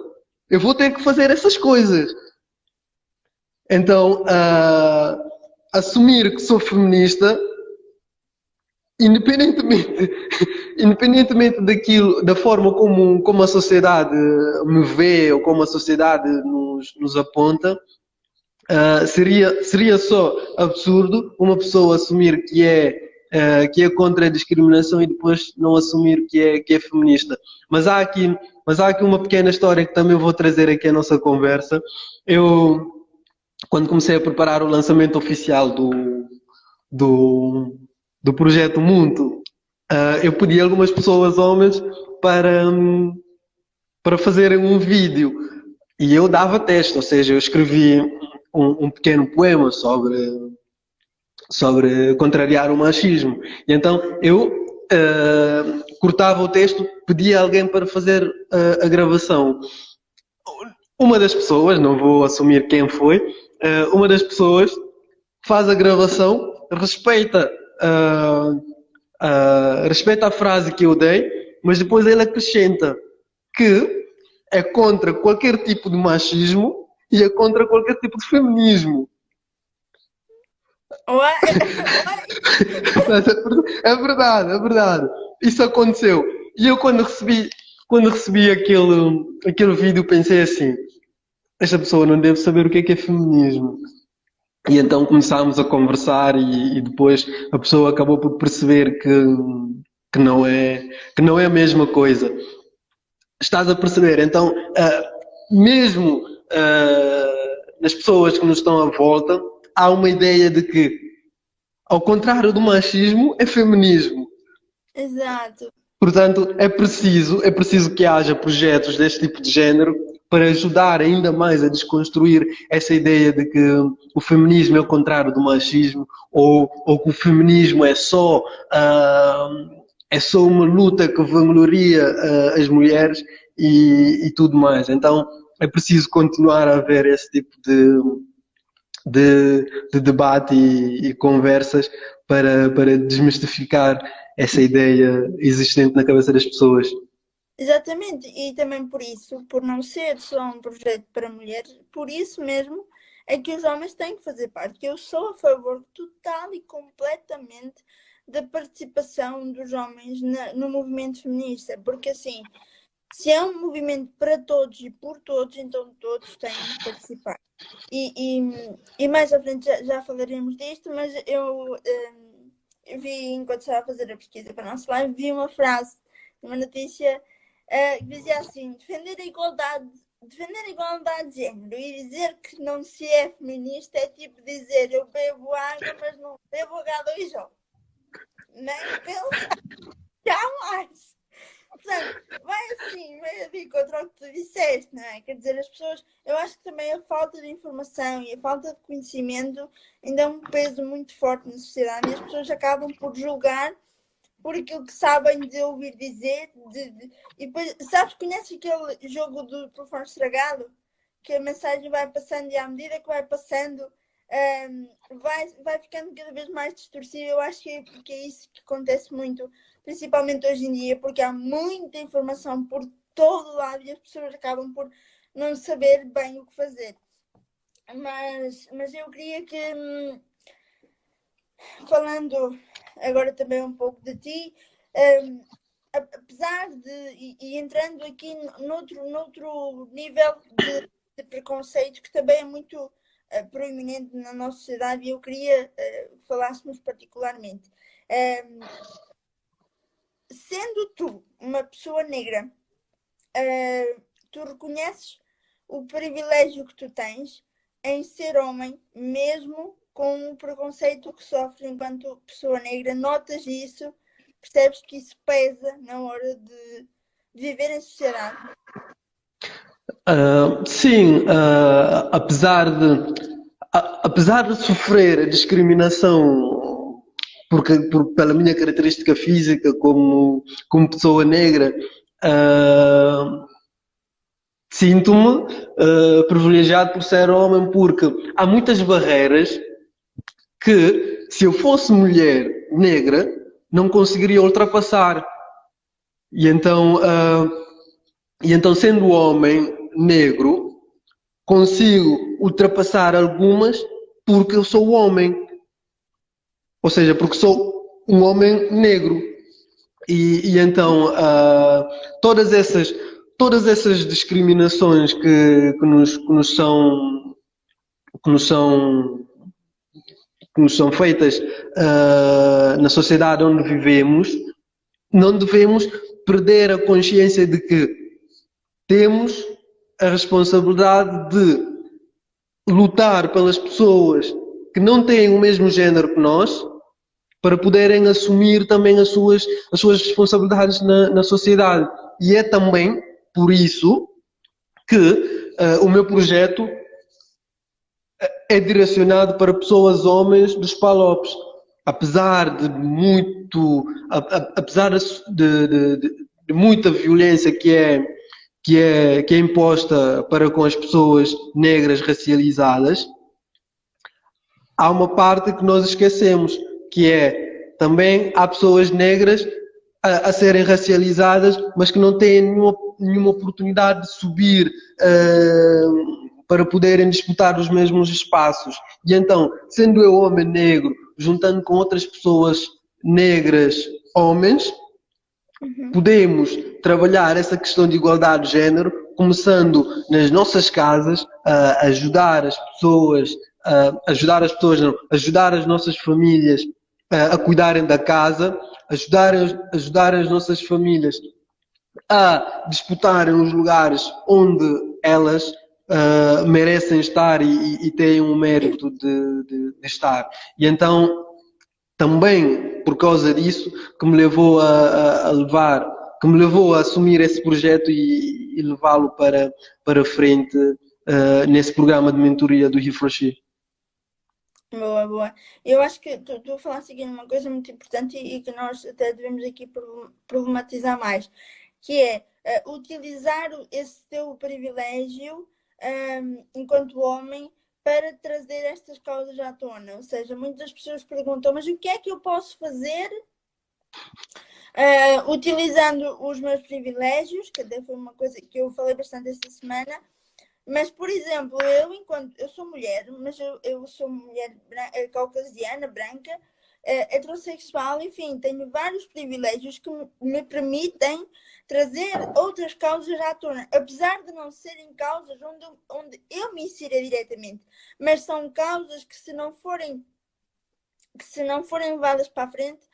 eu vou ter que fazer essas coisas. Então, assumir que sou feminista, independentemente, independentemente daquilo, da forma como a sociedade me vê ou como a sociedade nos aponta, seria só absurdo uma pessoa assumir que é contra a discriminação e depois não assumir que é feminista. Mas há aqui uma pequena história que também vou trazer aqui à nossa conversa. Eu, quando comecei a preparar o lançamento oficial do, do projeto Mundo, eu pedi a algumas pessoas, homens, para fazerem um vídeo. E eu dava teste, ou seja, eu escrevi um pequeno poema sobre contrariar o machismo. E então eu cortava o texto, pedia a alguém para fazer a gravação. Uma das pessoas, não vou assumir quem foi, uma das pessoas faz a gravação, respeita a frase que eu dei, mas depois ele acrescenta que é contra qualquer tipo de machismo e é contra qualquer tipo de feminismo. Ué, É verdade, é verdade. Isso aconteceu. E eu quando recebi aquele vídeo pensei assim, esta pessoa não deve saber o que é feminismo. E então começámos a conversar e depois a pessoa acabou por perceber que não é a mesma coisa. Estás a perceber? Então, mesmo nas pessoas que nos estão à volta, há uma ideia de que, ao contrário do machismo, é feminismo. exato. Portanto, é preciso que haja projetos deste tipo de género para ajudar ainda mais a desconstruir essa ideia de que o feminismo é o contrário do machismo ou que o feminismo é só uma luta que vangloria as mulheres e tudo mais. Então, é preciso continuar a haver esse tipo de debate e conversas para desmistificar essa ideia existente na cabeça das pessoas. Exatamente, e também por isso, por não ser só um projeto para mulheres, por isso mesmo é que os homens têm que fazer parte. Eu sou a favor total e completamente da participação dos homens no movimento feminista, porque assim, se é um movimento para todos e por todos, então todos têm que participar. E mais à frente já falaremos disto, mas eu vi, enquanto estava a fazer a pesquisa para a nossa live, vi uma frase, uma notícia que dizia assim: defender a igualdade de género e dizer que não se é feminista é tipo dizer eu bebo água, mas não bebo H2O. Nem pensar jamais. Portanto, vai assim, meio de contra o que tu disseste, não é? Quer dizer, as pessoas, eu acho que também a falta de informação e a falta de conhecimento ainda é um peso muito forte na sociedade e as pessoas acabam por julgar por aquilo que sabem de ouvir dizer. E depois, sabes, conheces aquele jogo do telefone estragado? Que a mensagem vai passando e à medida que vai passando, vai ficando cada vez mais distorcida. Eu acho que porque é isso que acontece muito, principalmente hoje em dia, porque há muita informação por todo lado e as pessoas acabam por não saber bem o que fazer. Mas eu queria que, falando agora também um pouco de ti, apesar de, e entrando aqui noutro nível de preconceito que também é muito proeminente na nossa sociedade, e eu queria que falássemos particularmente. Sendo tu uma pessoa negra, tu reconheces o privilégio que tu tens em ser homem, mesmo com o preconceito que sofres enquanto pessoa negra? Notas isso? Percebes que isso pesa na hora de viver em sociedade? Sim, apesar de sofrer a discriminação pela minha característica física como pessoa negra, sinto-me privilegiado por ser homem, porque há muitas barreiras que, se eu fosse mulher negra, não conseguiria ultrapassar. E então, sendo homem negro, consigo ultrapassar algumas porque eu sou homem. Ou seja, porque sou um homem negro. E então, todas essas discriminações que nos são, que nos são feitas na sociedade onde vivemos, não devemos perder a consciência de que temos a responsabilidade de lutar pelas pessoas que não têm o mesmo género que nós, para poderem assumir também as suas responsabilidades na sociedade. E é também por isso que o meu projeto é direcionado para pessoas homens dos PALOPs. Apesar de muita violência que é imposta para com as pessoas negras racializadas, há uma parte que nós esquecemos, que é também há pessoas negras a serem racializadas, mas que não têm nenhuma oportunidade de subir para poderem disputar os mesmos espaços. E então, sendo eu homem negro, juntando com outras pessoas negras homens, podemos trabalhar essa questão de igualdade de género, começando nas nossas casas, a ajudar as pessoas, ajudar as nossas famílias a cuidarem da casa, ajudar as nossas famílias a disputarem os lugares onde elas merecem estar e têm o mérito de estar. E então, também por causa disso, que me levou que me levou a assumir esse projeto e levá-lo para frente nesse programa de mentoria do Refresh. Boa, boa. Eu acho que tu falaste aqui numa coisa muito importante e que nós até devemos aqui problematizar mais, que é utilizar esse teu privilégio enquanto homem para trazer estas causas à tona. Ou seja, muitas pessoas perguntam, mas o que é que eu posso fazer utilizando os meus privilégios, que até foi uma coisa que eu falei bastante esta semana. Mas, por exemplo, eu sou mulher, mas eu sou mulher caucasiana, branca, heterossexual, enfim, tenho vários privilégios que me permitem trazer outras causas à tona, apesar de não serem causas onde eu me insira diretamente, mas são causas que se não forem levadas para a frente,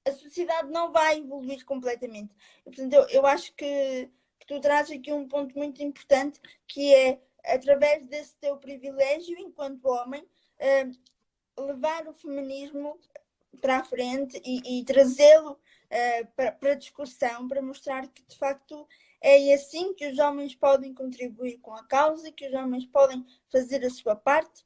a sociedade não vai evoluir completamente. E, portanto, eu acho que tu trazes aqui um ponto muito importante, que é, através desse teu privilégio enquanto homem, levar o feminismo para a frente e trazê-lo para a discussão, para mostrar que, de facto, é assim que os homens podem contribuir com a causa, que os homens podem fazer a sua parte.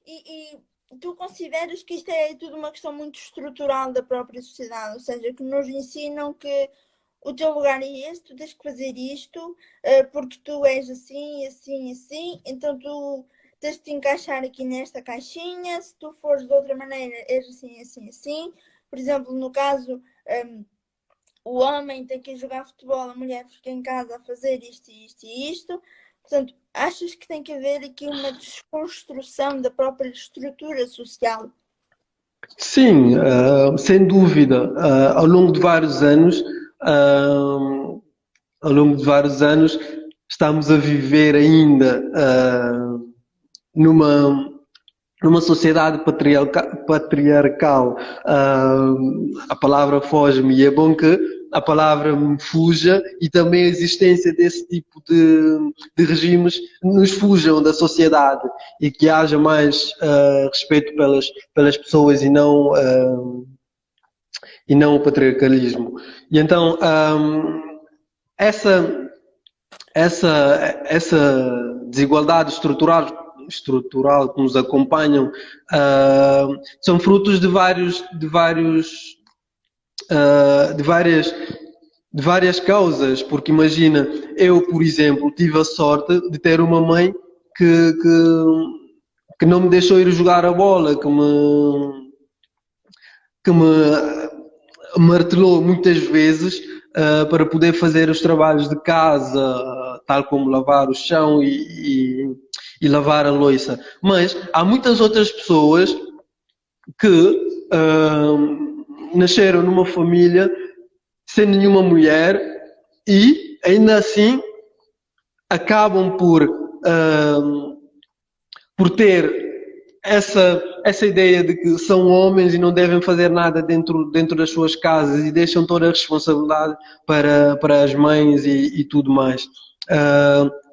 E tu consideras que isto é tudo uma questão muito estrutural da própria sociedade, ou seja, que nos ensinam que o teu lugar é este, tu tens que fazer isto, porque tu és assim, assim, assim, então tu tens de te encaixar aqui nesta caixinha, se tu fores de outra maneira, és assim, assim, assim. Por exemplo, no caso, o homem tem que ir jogar futebol, a mulher fica em casa a fazer isto, isto e isto. Portanto, achas que tem que haver aqui uma desconstrução da própria estrutura social? Sim, sem dúvida. Ao longo de vários anos, ao longo de vários anos, estamos a viver ainda numa, numa sociedade patriarcal. A palavra foge-me e é bom que a palavra me fuja e também a existência desse tipo de regimes nos fujam da sociedade e que haja mais respeito pelas pessoas e não o patriarcalismo. E então, essa, essa desigualdade estrutural que nos acompanham são frutos de várias causas, porque imagina, eu, por exemplo, tive a sorte de ter uma mãe que, que, que não me deixou ir jogar a bola, que me martelou muitas vezes para poder fazer os trabalhos de casa, tal como lavar o chão e lavar a louça. Mas há muitas outras pessoas que nasceram numa família sem nenhuma mulher e ainda assim acabam por ter essa ideia de que são homens e não devem fazer nada dentro das suas casas e deixam toda a responsabilidade para as mães e tudo mais.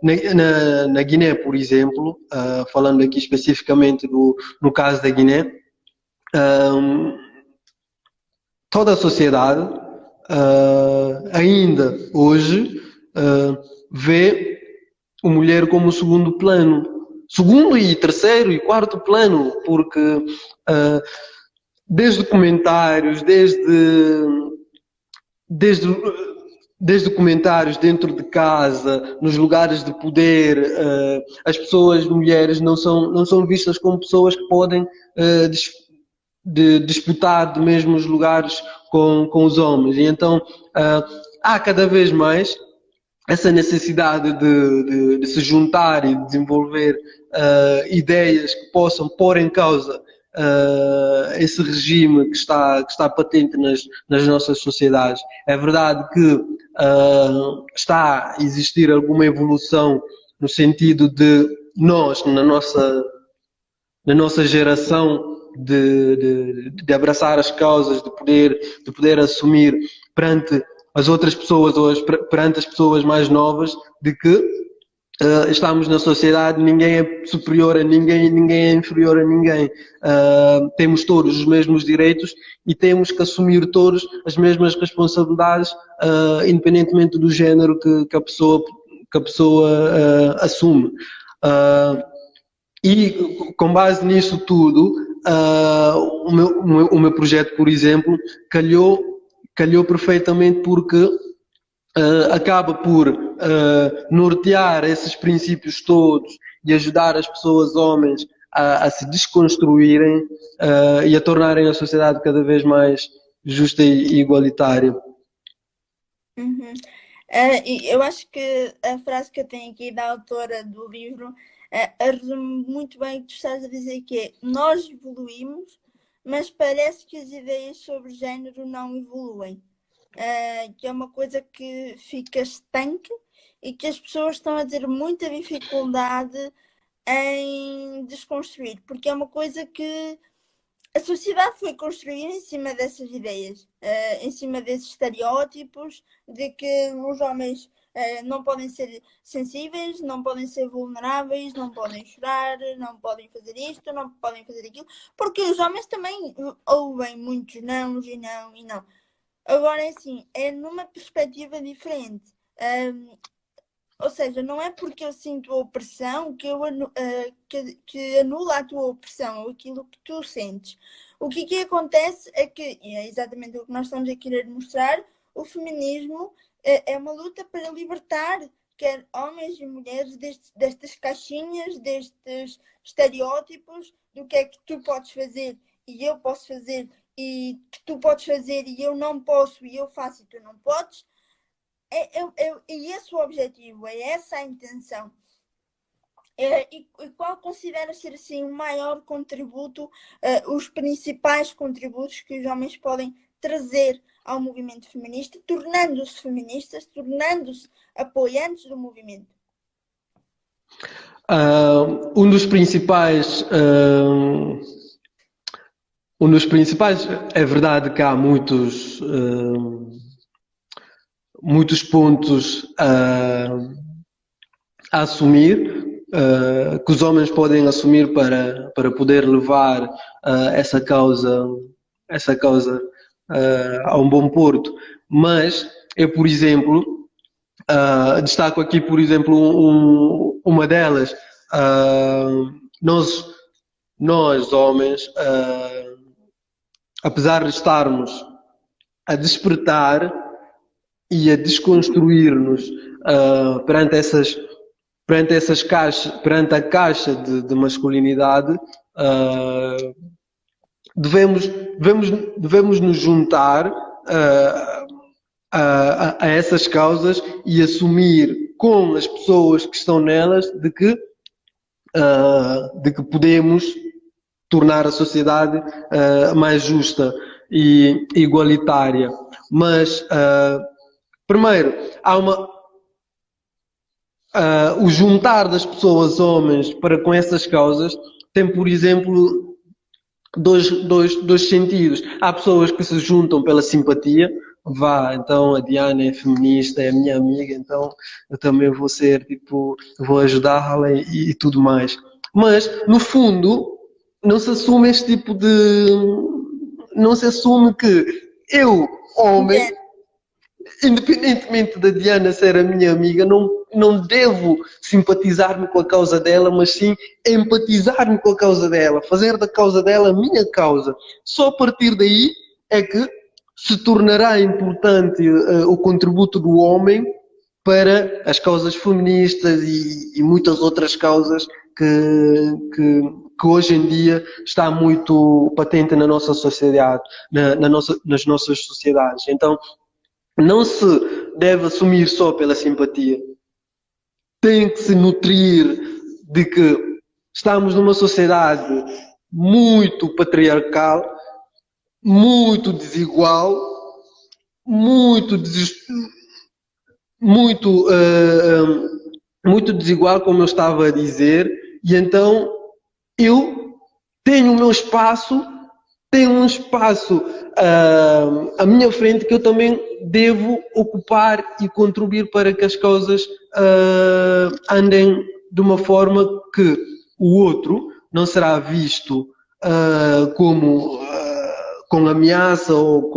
Na Guiné, por exemplo, falando aqui especificamente no caso da Guiné, uh, toda a sociedade ainda hoje vê a mulher como segundo plano. Segundo e terceiro e quarto plano, porque desde comentários, desde, desde comentários dentro de casa, nos lugares de poder, as pessoas, mulheres, não são vistas como pessoas que podem de disputar de mesmos lugares com os homens. E então há cada vez mais essa necessidade de se juntar e desenvolver ideias que possam pôr em causa esse regime que está patente nas nossas sociedades. É verdade que está a existir alguma evolução no sentido de nós, na nossa geração, de abraçar as causas, de poder assumir perante as outras pessoas ou perante as pessoas mais novas de que estamos na sociedade, ninguém é superior a ninguém, ninguém é inferior a ninguém. Temos todos os mesmos direitos e temos que assumir todos as mesmas responsabilidades, independentemente do género que a pessoa assume. E com base nisso tudo, o meu projeto, por exemplo, calhou perfeitamente porque acaba por nortear esses princípios todos e ajudar as pessoas, homens, a se desconstruírem e a tornarem a sociedade cada vez mais justa e igualitária. Uhum. E eu acho que a frase que eu tenho aqui da autora do livro resume muito bem o que tu estás a dizer, que é: nós evoluímos, mas parece que as ideias sobre género não evoluem. Que é uma coisa que fica estanque e que as pessoas estão a ter muita dificuldade em desconstruir, porque é uma coisa que a sociedade foi construída em cima dessas ideias, em cima desses estereótipos de que os homens não podem ser sensíveis, não podem ser vulneráveis, não podem chorar, não podem fazer isto, não podem fazer aquilo, porque os homens também ouvem muitos não e não e não. Agora é assim, é numa perspectiva diferente. Ou seja, não é porque eu sinto a opressão que anula a tua opressão, ou aquilo que tu sentes. O que acontece é que, e é exatamente o que nós estamos a querer mostrar, o feminismo é uma luta para libertar quer homens e mulheres destas caixinhas, destes estereótipos do que é que tu podes fazer e eu posso fazer e que tu podes fazer e eu não posso e eu faço e tu não podes. É esse o objetivo, é essa a intenção. E qual considera ser assim o maior contributo, os principais contributos que os homens podem trazer ao movimento feminista, tornando-se feministas, tornando-se apoiantes do movimento? Ah, um dos principais, é verdade que há muitos pontos a assumir, que os homens podem assumir para poder levar essa causa a um bom porto. Mas eu, por exemplo, destaco aqui, por exemplo, uma delas. Nós homens, apesar de estarmos a despertar e a desconstruir-nos perante a caixa de masculinidade, devemos nos juntar a essas causas e assumir com as pessoas que estão nelas de que podemos tornar a sociedade mais justa e igualitária. Mas, primeiro, o juntar das pessoas, homens, para com essas causas, tem, por exemplo, dois sentidos. Há pessoas que se juntam pela simpatia. Então a Diana é feminista, é a minha amiga, então eu também vou ser, vou ajudá-la e tudo mais. Mas, no fundo, não se assume este tipo de... Não se assume que eu, homem, independentemente da Diana ser a minha amiga, não devo simpatizar-me com a causa dela, mas sim empatizar-me com a causa dela, fazer da causa dela a minha causa. Só a partir daí é que se tornará importante o contributo do homem para as causas feministas e muitas outras causas que hoje em dia está muito patente na nossa sociedade, nas nossas sociedades. Então, não se deve assumir só pela simpatia. Tem que se nutrir de que estamos numa sociedade muito patriarcal, muito desigual, muito desigual, como eu estava a dizer, e então eu tenho o meu espaço, tenho um espaço à minha frente que eu também devo ocupar e contribuir para que as causas andem de uma forma que o outro não será visto como com ameaça ou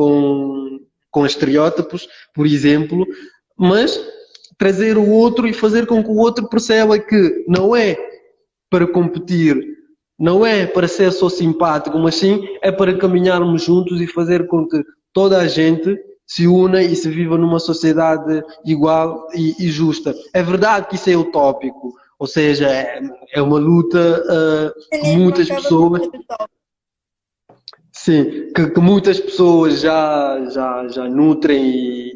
com estereótipos, por exemplo, mas trazer o outro e fazer com que o outro perceba que não é para competir, não é para ser só simpático, mas sim é para caminharmos juntos e fazer com que toda a gente se una e se viva numa sociedade igual e justa. É verdade que isso é utópico, ou seja, é uma luta que muitas pessoas... Sim, que muitas pessoas já nutrem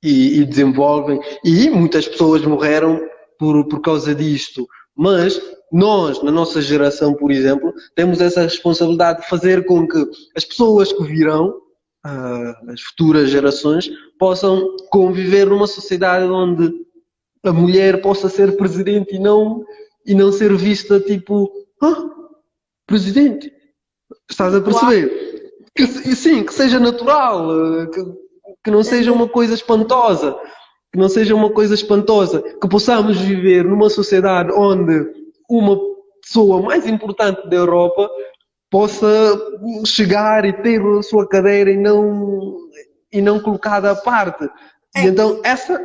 e desenvolvem, e muitas pessoas morreram por causa disto. Mas nós, na nossa geração, por exemplo, temos essa responsabilidade de fazer com que as pessoas que virão, as futuras gerações, possam conviver numa sociedade onde a mulher possa ser presidente e não ser vista tipo, presidente. Estás a perceber? Sim, que seja natural, que não seja uma coisa espantosa, que não seja uma coisa espantosa, que possamos viver numa sociedade onde uma pessoa mais importante da Europa possa chegar e ter a sua cadeira e não colocada à parte. E então essa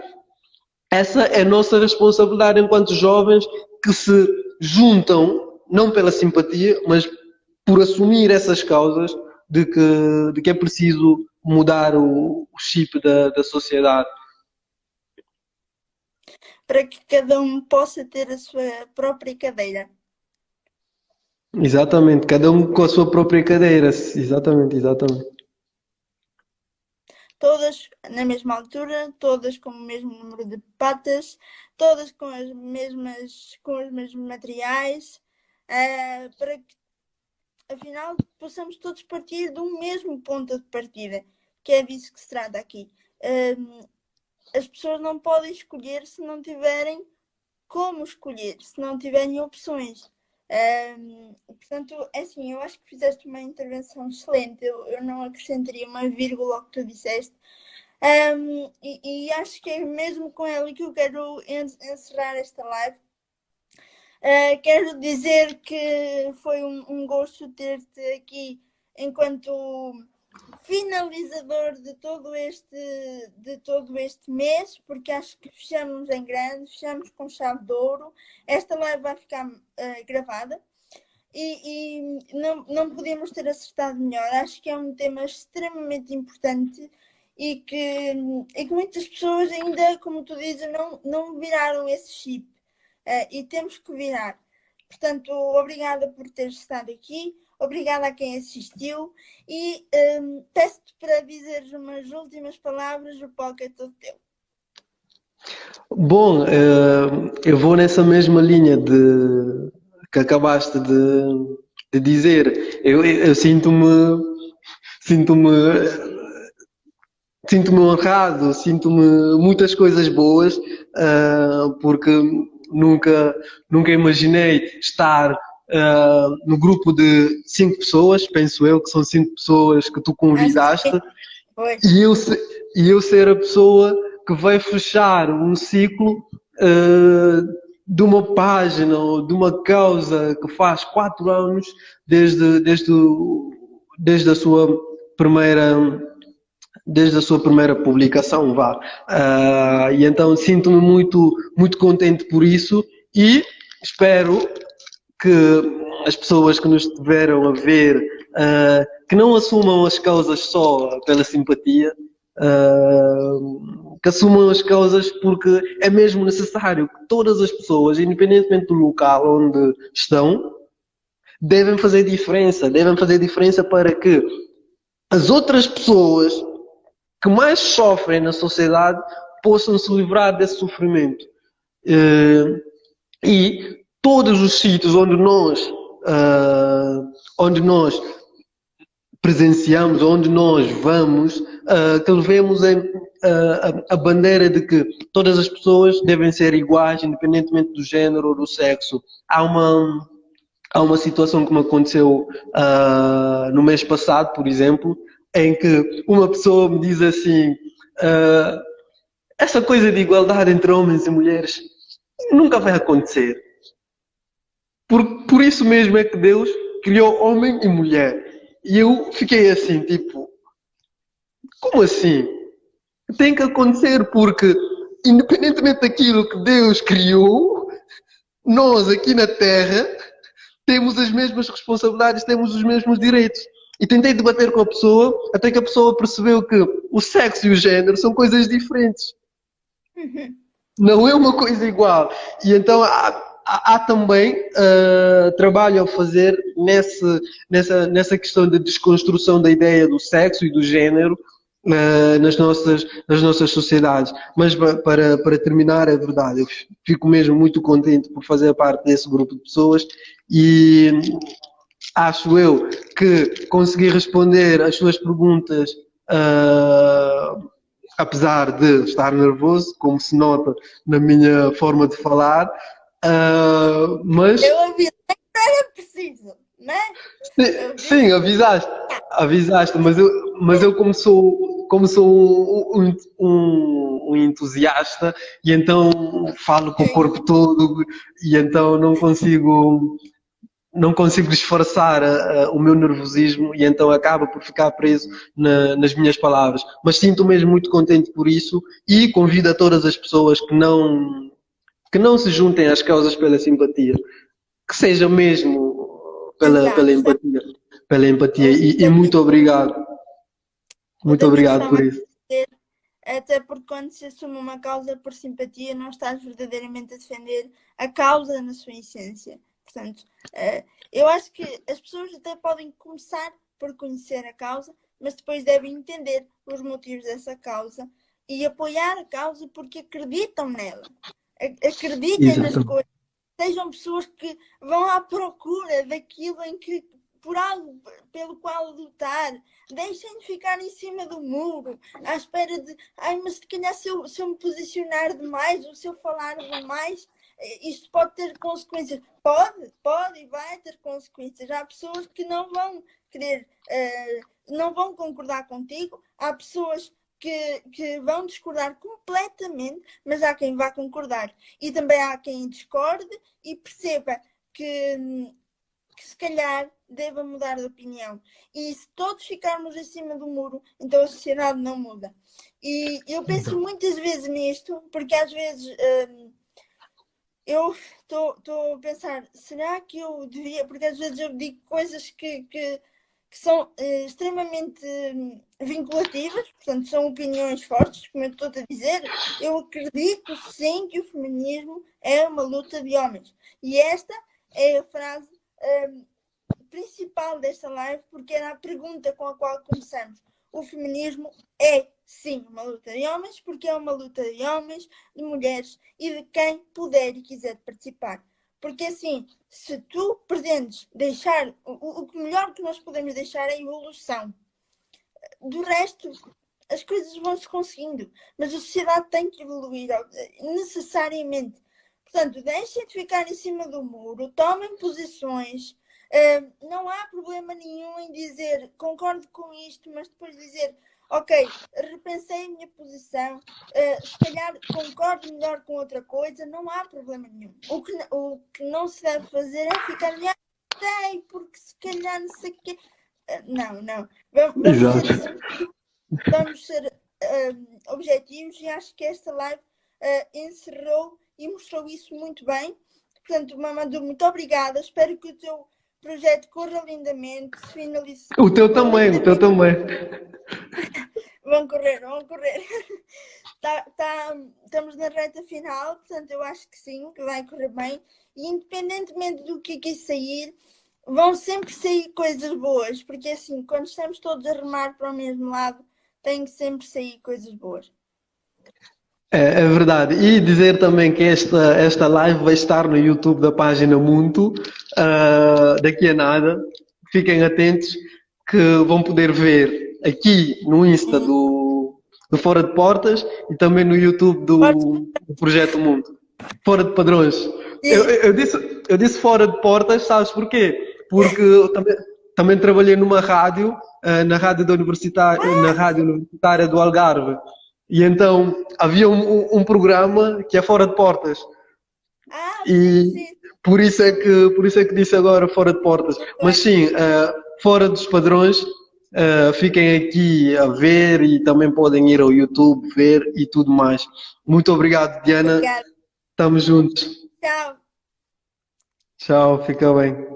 é a nossa responsabilidade enquanto jovens que se juntam, não pela simpatia, mas por assumir essas causas de que é preciso mudar o chip da sociedade. Para que cada um possa ter a sua própria cadeira. Exatamente, cada um com a sua própria cadeira. Exatamente. todas na mesma altura, todas com o mesmo número de patas, todas com os mesmos materiais, para que afinal possamos todos partir de um mesmo ponto de partida, que é disso que se trata aqui. As pessoas não podem escolher se não tiverem como escolher, se não tiverem opções. Portanto, é assim, eu acho que fizeste uma intervenção excelente. Eu não acrescentaria uma vírgula ao que tu disseste. E acho que é mesmo com ela que eu quero encerrar esta live. Quero dizer que foi um gosto ter-te aqui enquanto finalizador de todo este mês, porque acho que fechamos em grande, fechamos com chave de ouro. Esta live vai ficar gravada e não podíamos ter acertado melhor. Acho que é um tema extremamente importante e que muitas pessoas ainda, como tu dizes, não viraram esse chip. E temos que virar. Portanto, obrigada por teres estado aqui, obrigada a quem assistiu e peço-te para dizeres umas últimas palavras, o palco é todo teu. Bom, eu vou nessa mesma linha que acabaste de dizer. Eu sinto-me sinto-me honrado, sinto-me muitas coisas boas, porque nunca imaginei estar no grupo de 5 pessoas, penso eu que são 5 pessoas que tu convidaste, e eu ser a pessoa que vai fechar um ciclo de uma página ou de uma causa que faz 4 anos desde a sua primeira publicação, vá. E então sinto-me muito contente por isso e espero que as pessoas que nos estiveram a ver que não assumam as causas só pela simpatia, que assumam as causas porque é mesmo necessário que todas as pessoas, independentemente do local onde estão, devem fazer diferença para que as outras pessoas que mais sofrem na sociedade possam se livrar desse sofrimento. E todos os sítios onde nós presenciamos, onde nós vamos, que levemos a bandeira de que todas as pessoas devem ser iguais, independentemente do género ou do sexo. Há uma situação que me aconteceu no mês passado, por exemplo, em que uma pessoa me diz assim, essa coisa de igualdade entre homens e mulheres nunca vai acontecer. Por isso mesmo é que Deus criou homem e mulher. E eu fiquei assim, tipo, como assim? Tem que acontecer porque, independentemente daquilo que Deus criou, nós aqui na Terra temos as mesmas responsabilidades, temos os mesmos direitos. E tentei debater com a pessoa, até que a pessoa percebeu que o sexo e o género são coisas diferentes. Não é uma coisa igual. E então há também trabalho a fazer nessa questão de desconstrução da ideia do sexo e do género nas nossas sociedades. Mas para terminar, é verdade, eu fico mesmo muito contente por fazer parte desse grupo de pessoas e acho eu que consegui responder às suas perguntas, apesar de estar nervoso, como se nota na minha forma de falar, mas... Eu avisei que era preciso, não é? Sim, avisaste, mas eu como sou um entusiasta e então falo com o corpo todo e então não consigo disfarçar o meu nervosismo e então acaba por ficar preso nas minhas palavras. Mas sinto mesmo muito contente por isso e convido a todas as pessoas que não se juntem às causas pela simpatia, que seja mesmo pela empatia e muito obrigado. Muito obrigado por isso. Até porque quando se assume uma causa por simpatia, não estás verdadeiramente a defender a causa na sua essência. Portanto, eu acho que as pessoas até podem começar por conhecer a causa, mas depois devem entender os motivos dessa causa e apoiar a causa porque acreditam nela. Acreditem nas Exato. coisas. Sejam pessoas que vão à procura daquilo em que, por algo pelo qual lutar. Deixem de ficar em cima do muro, à espera de, mas se calhar se eu me posicionar demais, ou se eu falar demais, isto pode ter consequências. Pode e vai ter consequências. Há pessoas que não vão querer, não vão concordar contigo, há pessoas que vão discordar completamente, mas há quem vá concordar. E também há quem discorde e perceba que se calhar deva mudar de opinião. E se todos ficarmos acima do muro, então a sociedade não muda. E eu penso muitas vezes nisto, porque às vezes eu estou a pensar, será que eu devia, porque às vezes eu digo coisas que são extremamente vinculativas, portanto são opiniões fortes, como eu estou a dizer. Eu acredito sim que o feminismo é uma luta de homens. E esta é a frase principal desta live, porque era a pergunta com a qual começamos. O feminismo é sim uma luta de homens, porque é uma luta de homens, de mulheres e de quem puder e quiser participar. Porque assim, se tu pretendes deixar, o melhor que nós podemos deixar é a evolução. Do resto, as coisas vão-se conseguindo, mas a sociedade tem que evoluir necessariamente. Portanto, deixem de ficar em cima do muro, tomem posições. Não há problema nenhum em dizer concordo com isto, mas depois dizer ok, repensei a minha posição, se calhar concordo melhor com outra coisa, não há problema nenhum. O que não se deve fazer é ficar porque se calhar não sei o quê. Não. Vamos ser objetivos e acho que esta live encerrou e mostrou isso muito bem. Portanto, Mamadou, muito obrigada. Espero que o teu projeto corra lindamente, se finalize. O teu também. Vão correr. Estamos na reta final, portanto, eu acho que sim, que vai correr bem. E independentemente do que aqui sair, vão sempre sair coisas boas, porque assim, quando estamos todos a remar para o mesmo lado, tem que sempre sair coisas boas. É verdade. E dizer também que esta live vai estar no YouTube da página Muito, daqui a nada. Fiquem atentos que vão poder ver aqui no Insta do Fora de Portas e também no YouTube do Projeto Mundo. Fora de Padrões. Eu disse Fora de Portas, sabes porquê? Porque eu também trabalhei numa rádio, na rádio universitária do Algarve. E então havia um programa que é Fora de Portas. Sim. Por isso é que disse agora Fora de Portas. Mas sim, fora dos padrões, fiquem aqui a ver e também podem ir ao YouTube ver e tudo mais. Muito obrigado, Diana. Obrigada. Estamos juntos. Tchau. Tchau, fica bem.